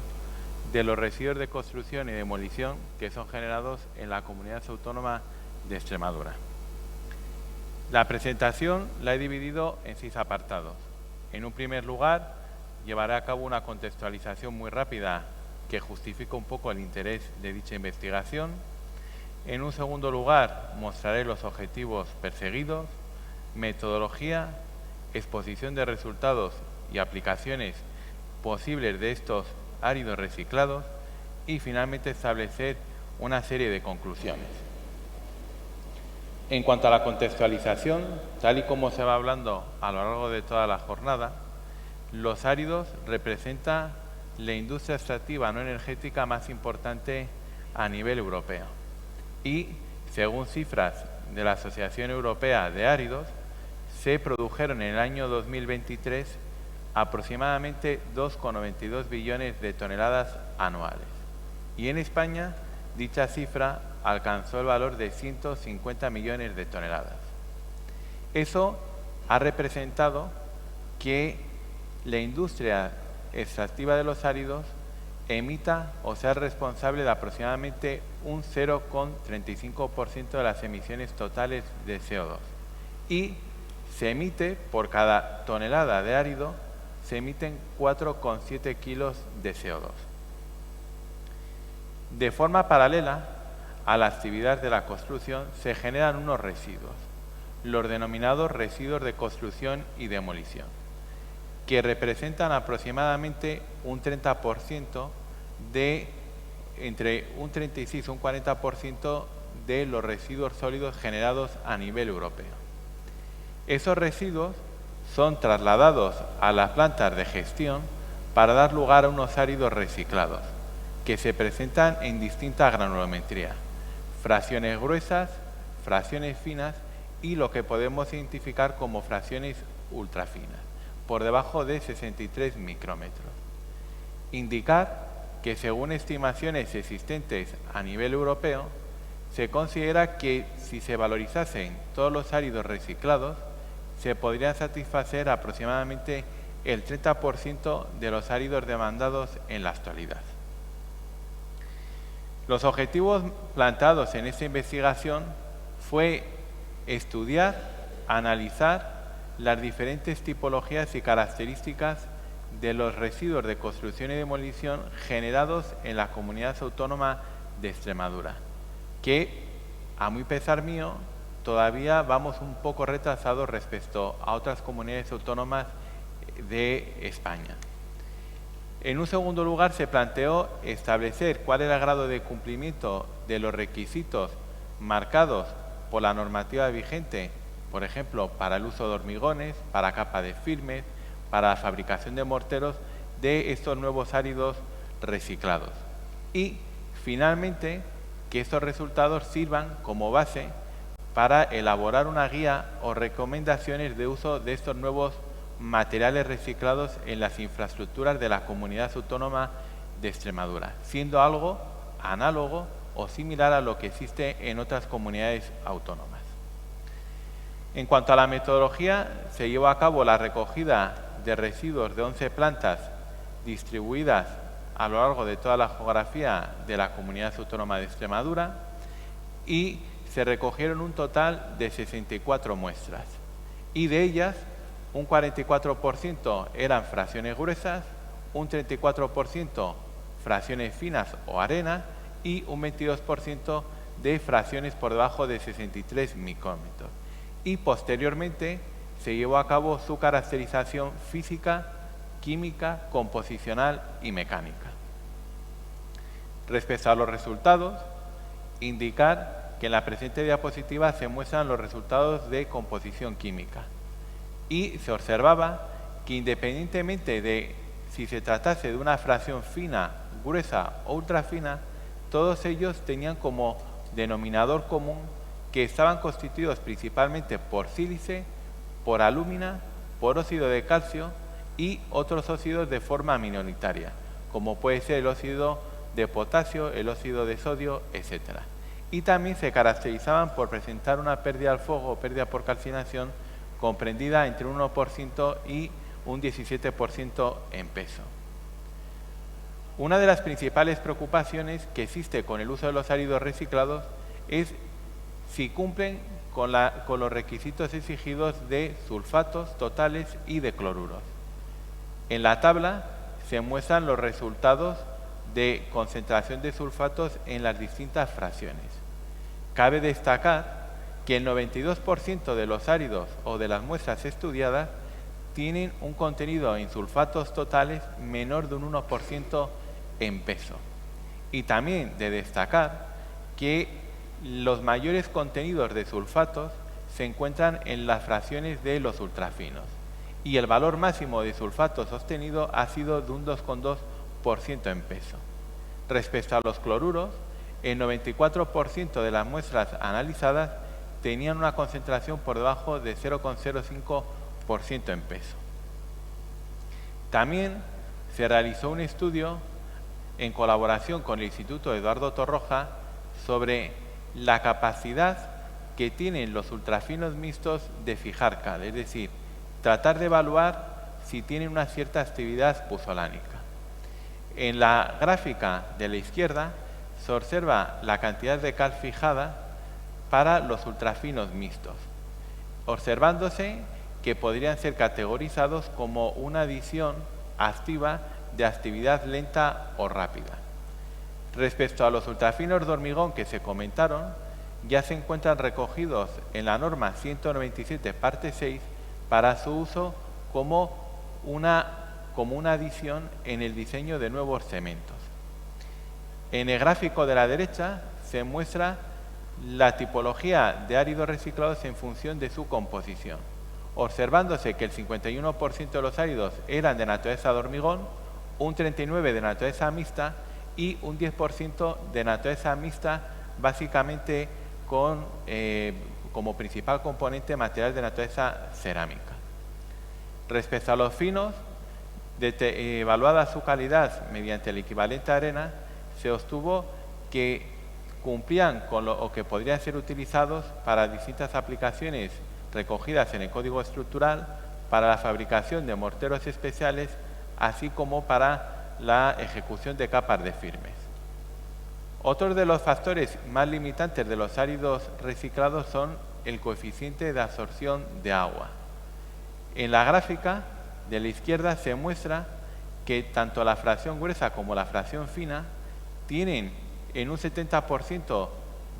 Speaker 9: de los residuos de construcción y demolición que son generados en la Comunidad Autónoma de Extremadura. La presentación la he dividido en 6 apartados. En un primer lugar, llevaré a cabo una contextualización muy rápida que justifica un poco el interés de dicha investigación. En un segundo lugar, mostraré los objetivos perseguidos, metodología, exposición de resultados y aplicaciones posibles de estos áridos reciclados y finalmente establecer una serie de conclusiones. En cuanto a la contextualización, tal y como se va hablando a lo largo de toda la jornada, los áridos representan la industria extractiva no energética más importante a nivel europeo y, según cifras de la Asociación Europea de Áridos, se produjeron en el año 2023 aproximadamente 2,92 billones de toneladas anuales. Y en España, dicha cifra alcanzó el valor de 150 millones de toneladas. Eso ha representado que la industria extractiva de los áridos emita o sea responsable de aproximadamente un 0,35% de las emisiones totales de CO2. Y se emite, por cada tonelada de árido, se emiten 4,7 kilos de CO2. De forma paralela a la actividad de la construcción se generan unos residuos, los denominados residuos de construcción y demolición, que representan aproximadamente un 30% entre un 36 y un 40% de los residuos sólidos generados a nivel europeo. Esos residuos son trasladados a las plantas de gestión para dar lugar a unos áridos reciclados, que se presentan en distintas granulometrías, fracciones gruesas, fracciones finas y lo que podemos identificar como fracciones ultrafinas, por debajo de 63 micrómetros. Indicar que según estimaciones existentes a nivel europeo, se considera que si se valorizasen todos los áridos reciclados, se podrían satisfacer aproximadamente el 30% de los áridos demandados en la actualidad. Los objetivos planteados en esta investigación fue estudiar, analizar las diferentes tipologías y características de los residuos de construcción y demolición generados en la Comunidad Autónoma de Extremadura, que, a muy pesar mío, todavía vamos un poco retrasados respecto a otras comunidades autónomas de España. En un segundo lugar, se planteó establecer cuál era el grado de cumplimiento de los requisitos marcados por la normativa vigente, por ejemplo, para el uso de hormigones, para capa de firmes, para la fabricación de morteros, de estos nuevos áridos reciclados. Y, finalmente, que estos resultados sirvan como base para elaborar una guía o recomendaciones de uso de estos nuevos materiales reciclados en las infraestructuras de la Comunidad Autónoma de Extremadura, siendo algo análogo o similar a lo que existe en otras comunidades autónomas. En cuanto a la metodología, se llevó a cabo la recogida de residuos de 11 plantas distribuidas a lo largo de toda la geografía de la Comunidad Autónoma de Extremadura y se recogieron un total de 64 muestras y de ellas un 44% eran fracciones gruesas, un 34% fracciones finas o arena y un 22% de fracciones por debajo de 63 micrómetros. Y posteriormente se llevó a cabo su caracterización física, química, composicional y mecánica. Respecto a los resultados, indicar que en la presente diapositiva se muestran los resultados de composición química y se observaba que independientemente de si se tratase de una fracción fina, gruesa o ultrafina, todos ellos tenían como denominador común que estaban constituidos principalmente por sílice, por alúmina, por óxido de calcio y otros óxidos de forma minoritaria, como puede ser el óxido de potasio, el óxido de sodio, etc. Y también se caracterizaban por presentar una pérdida al fuego o pérdida por calcinación comprendida entre un 1% y un 17% en peso. Una de las principales preocupaciones que existe con el uso de los áridos reciclados es si cumplen con los requisitos exigidos de sulfatos totales y de cloruros. En la tabla se muestran los resultados de concentración de sulfatos en las distintas fracciones. Cabe destacar que el 92% de los áridos o de las muestras estudiadas tienen un contenido en sulfatos totales menor de un 1% en peso. Y también de destacar que los mayores contenidos de sulfatos se encuentran en las fracciones de los ultrafinos y el valor máximo de sulfato sostenido ha sido de un 2,2% en peso. Respecto a los cloruros, el 94% de las muestras analizadas tenían una concentración por debajo de 0,05% en peso. También se realizó un estudio en colaboración con el Instituto Eduardo Torroja sobre la capacidad que tienen los ultrafinos mixtos de fijar cal, es decir, tratar de evaluar si tienen una cierta actividad puzolánica. En la gráfica de la izquierda se observa la cantidad de cal fijada para los ultrafinos mixtos, observándose que podrían ser categorizados como una adición activa de actividad lenta o rápida. Respecto a los ultrafinos de hormigón que se comentaron, ya se encuentran recogidos en la norma 197 parte 6 para su uso como una adición en el diseño de nuevos cementos. En el gráfico de la derecha se muestra la tipología de áridos reciclados en función de su composición, observándose que el 51% de los áridos eran de naturaleza de hormigón, un 39% de naturaleza mixta y un 10% de naturaleza mixta, básicamente como principal componente material de naturaleza cerámica. Respecto a los finos, evaluada su calidad mediante el equivalente a arena, se obtuvo que cumplían con o que podrían ser utilizados para distintas aplicaciones recogidas en el código estructural, para la fabricación de morteros especiales, así como para la ejecución de capas de firmes. Otros de los factores más limitantes de los áridos reciclados son el coeficiente de absorción de agua. En la gráfica de la izquierda se muestra que tanto la fracción gruesa como la fracción fina tienen en un 70%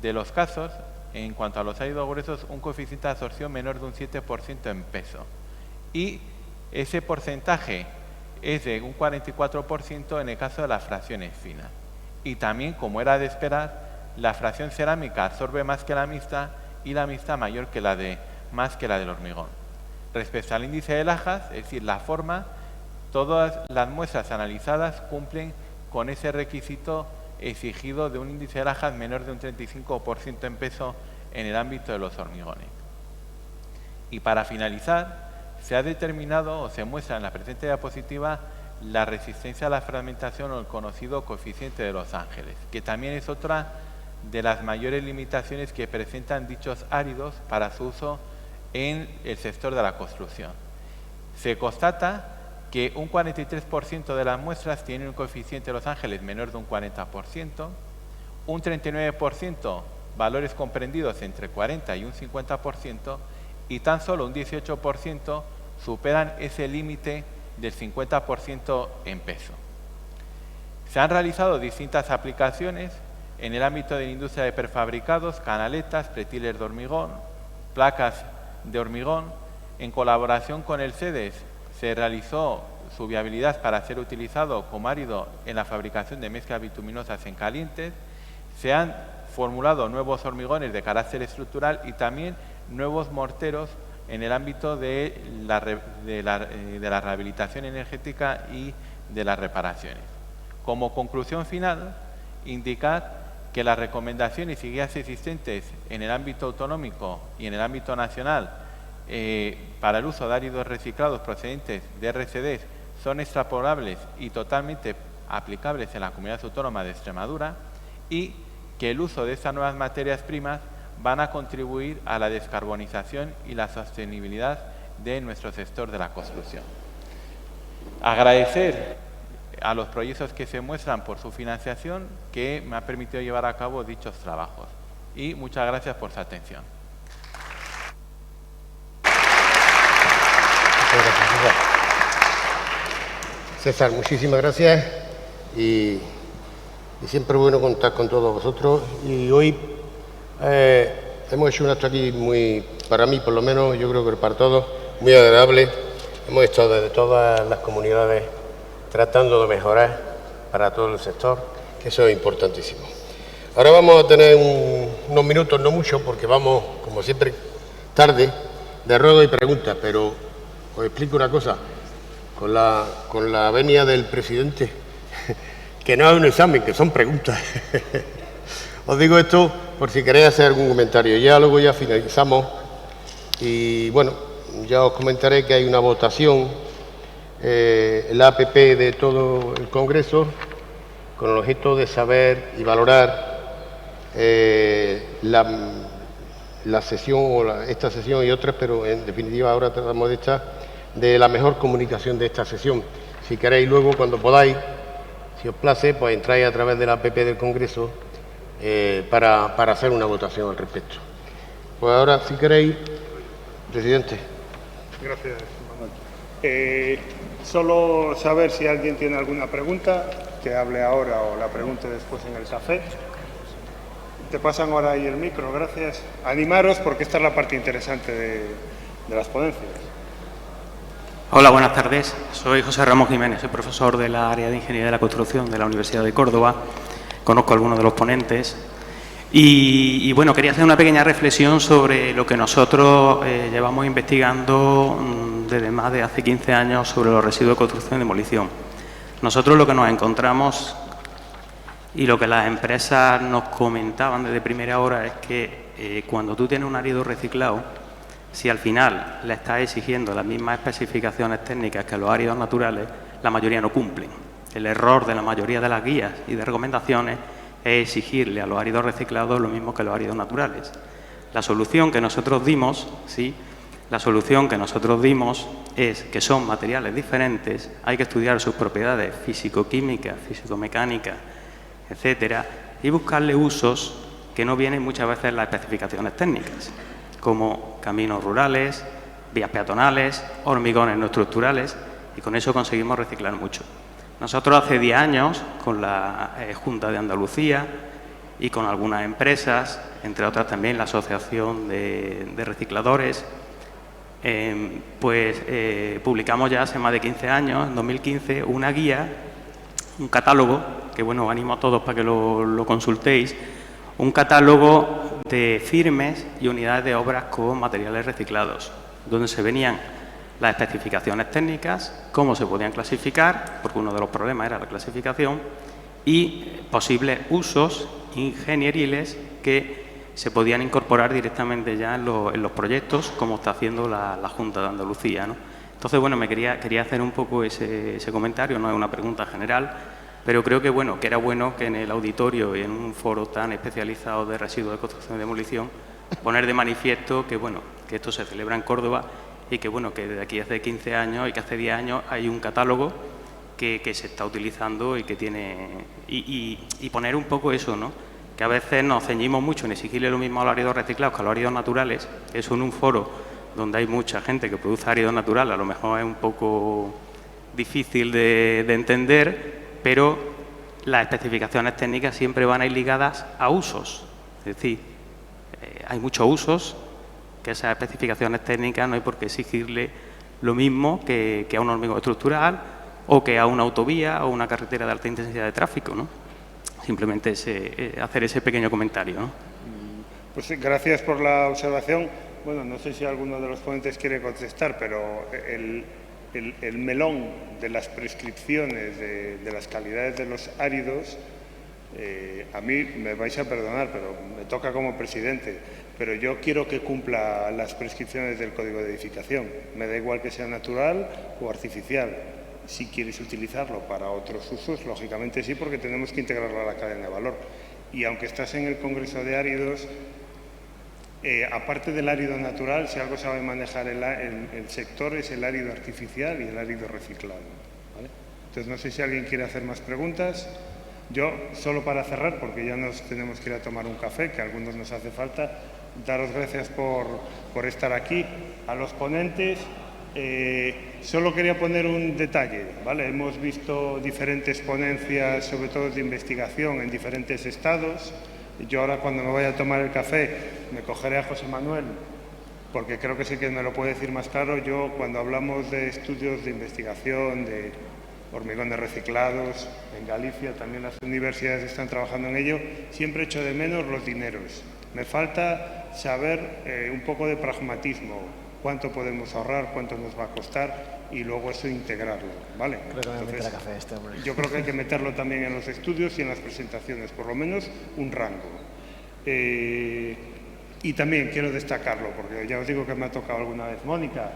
Speaker 9: de los casos, en cuanto a los áridos gruesos, un coeficiente de absorción menor de un 7% en peso. Y ese porcentaje es de un 44% en el caso de las fracciones finas. Y también, como era de esperar, la fracción cerámica absorbe más que la mixta y la mixta mayor que más que la del hormigón. Respecto al índice de lajas, es decir, la forma, todas las muestras analizadas cumplen con ese requisito exigido de un índice de lajas menor de un 35% en peso en el ámbito de los hormigones. Y para finalizar, se ha determinado o se muestra en la presente diapositiva la resistencia a la fragmentación o el conocido coeficiente de Los Ángeles, que también es otra de las mayores limitaciones que presentan dichos áridos para su uso en el sector de la construcción. Se constata que un 43% de las muestras tienen un coeficiente de Los Ángeles menor de un 40%, un 39% valores comprendidos entre 40 y un 50%, y tan solo un 18% superan ese límite del 50% en peso. Se han realizado distintas aplicaciones en el ámbito de la industria de prefabricados, canaletas, pretiles de hormigón, placas de hormigón. En colaboración con el CEDES se realizó su viabilidad para ser utilizado como árido en la fabricación de mezclas bituminosas en calientes. Se han formulado nuevos hormigones de carácter estructural y también nuevos morteros en el ámbito de la rehabilitación energética y de las reparaciones. Como conclusión final, indicar que las recomendaciones y guías existentes en el ámbito autonómico y en el ámbito nacional para el uso de áridos reciclados procedentes de RCDs son extrapolables y totalmente aplicables en la Comunidad Autónoma de Extremadura, y que el uso de estas nuevas materias primas van a contribuir a la descarbonización y la sostenibilidad de nuestro sector de la construcción. Agradecer a los proyectos que se muestran por su financiación, que me ha permitido llevar a cabo dichos trabajos. Y muchas gracias por su atención.
Speaker 2: César, muchísimas gracias y siempre es bueno contar con todos vosotros. Y hoy hemos hecho un acto aquí muy, para mí por lo menos, yo creo que para todos, muy agradable. Hemos estado desde todas las comunidades tratando de mejorar para todo el sector, que eso es importantísimo. Ahora vamos a tener unos minutos, no mucho, porque vamos, como siempre, tarde, de ruego y preguntas, pero os explico una cosa. Con la venia del presidente, que no es un examen, que son preguntas. Os digo esto por si queréis hacer algún comentario. Ya luego ya finalizamos y bueno, ya os comentaré que hay una votación, la APP de todo el Congreso, con el objeto de saber y valorar la sesión o esta sesión y otras, pero en definitiva ahora tratamos de la mejor comunicación de esta sesión. Si queréis luego, cuando podáis, si os place, pues entráis a través de la APP del Congreso para hacer una votación al respecto. Pues ahora, si queréis, presidente.
Speaker 1: Gracias, Manuel. Solo saber si alguien tiene alguna pregunta, que hable ahora o la pregunte después en el café. Te pasan ahora ahí el micro, gracias. Animaros porque esta es la parte interesante de las ponencias.
Speaker 10: Hola, buenas tardes. Soy José Ramón Jiménez, soy profesor de la área de Ingeniería de la Construcción de la Universidad de Córdoba. Conozco a algunos de los ponentes. Y bueno, quería hacer una pequeña reflexión sobre lo que nosotros llevamos investigando desde más de hace 15 años sobre los residuos de construcción y demolición. Nosotros lo que nos encontramos y lo que las empresas nos comentaban desde primera hora es que cuando tú tienes un árido reciclado, si al final le estás exigiendo las mismas especificaciones técnicas que los áridos naturales, la mayoría no cumplen. El error de la mayoría de las guías y de recomendaciones es exigirle a los áridos reciclados lo mismo que los áridos naturales. La solución que nosotros dimos, es que son materiales diferentes, hay que estudiar sus propiedades físico-químicas, físico-mecánicas, etcétera, y buscarle usos que no vienen muchas veces en las especificaciones técnicas, como caminos rurales, vías peatonales, hormigones no estructurales, y con eso conseguimos reciclar mucho. Nosotros hace 10 años, con la Junta de Andalucía y con algunas empresas, entre otras también la Asociación de Recicladores, publicamos ya hace más de 15 años, en 2015, una guía, un catálogo, que bueno, animo a todos para que lo consultéis, un catálogo de firmes y unidades de obras con materiales reciclados, donde se venían las especificaciones técnicas, cómo se podían clasificar, porque uno de los problemas era la clasificación, y posibles usos ingenieriles que se podían incorporar directamente ya en los proyectos, como está haciendo la Junta de Andalucía, ¿no? Entonces, bueno, quería hacer un poco ese comentario, no es una pregunta general, pero creo que, bueno, que era bueno que en el auditorio y en un foro tan especializado de residuos de construcción y demolición, poner de manifiesto que, bueno, que esto se celebra en Córdoba y que, bueno, que desde aquí hace 15 años y que hace 10 años hay un catálogo que se está utilizando y que tiene... Y poner un poco eso, ¿no? Que a veces nos ceñimos mucho en exigirle lo mismo a los áridos reciclados que a los áridos naturales. Eso en un foro donde hay mucha gente que produce áridos naturales, a lo mejor es un poco difícil de entender, pero las especificaciones técnicas siempre van a ir ligadas a usos. Es decir, hay muchos usos que esas especificaciones técnicas no hay por qué exigirle lo mismo que a un hormigón estructural o que a una autovía o una carretera de alta intensidad de tráfico, ¿no? Simplemente hacer ese pequeño comentario, ¿no?
Speaker 1: Pues gracias por la observación. Bueno, no sé si alguno de los ponentes quiere contestar, pero el melón de las prescripciones de las calidades de los áridos, a mí me vais a perdonar, pero me toca como presidente, pero yo quiero que cumpla las prescripciones del Código de Edificación. Me da igual que sea natural o artificial. Si quieres utilizarlo para otros usos, lógicamente sí, porque tenemos que integrarlo a la cadena de valor. Y aunque estás en el Congreso de Áridos, aparte del árido natural, si algo sabe manejar el sector es el árido artificial y el árido reciclado, ¿vale? Entonces, no sé si alguien quiere hacer más preguntas. Yo, solo para cerrar, porque ya nos tenemos que ir a tomar un café, que a algunos nos hace falta, daros gracias por estar aquí. A los ponentes, solo quería poner un detalle, ¿vale? Hemos visto diferentes ponencias, sobre todo de investigación, en diferentes estados. Yo ahora, cuando me vaya a tomar el café, me cogeré a José Manuel, porque creo que sí que me lo puede decir más claro. Yo, cuando hablamos de estudios de investigación, de hormigones reciclados, en Galicia también las universidades están trabajando en ello, siempre echo de menos los dineros. Me falta saber un poco de pragmatismo, cuánto podemos ahorrar, cuánto nos va a costar y luego eso integrarlo, ¿vale?
Speaker 5: Creo que me voy a meter a café este, hombre.
Speaker 1: Yo creo que hay que meterlo también en los estudios y en las presentaciones, por lo menos un rango. Y también quiero destacarlo, porque ya os digo que me ha tocado alguna vez. Mónica,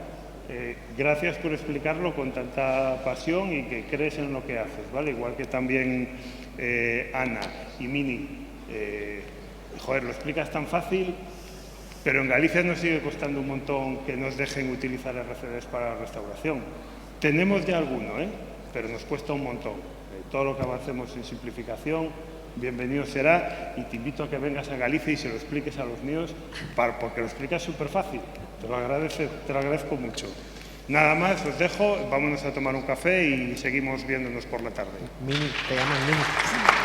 Speaker 1: gracias por explicarlo con tanta pasión y que crees en lo que haces, ¿vale? Igual que también Ana y Mini. Joder, lo explicas tan fácil, pero en Galicia nos sigue costando un montón que nos dejen utilizar RCDs para la restauración. Tenemos ya alguno, pero nos cuesta un montón. Todo lo que avancemos en simplificación, bienvenido será, y te invito a que vengas a Galicia y se lo expliques a los míos, porque lo explicas súper fácil. Te lo agradezco mucho. Nada más, os dejo, vámonos a tomar un café y seguimos viéndonos por la tarde.
Speaker 5: Mini, te llaman Mini.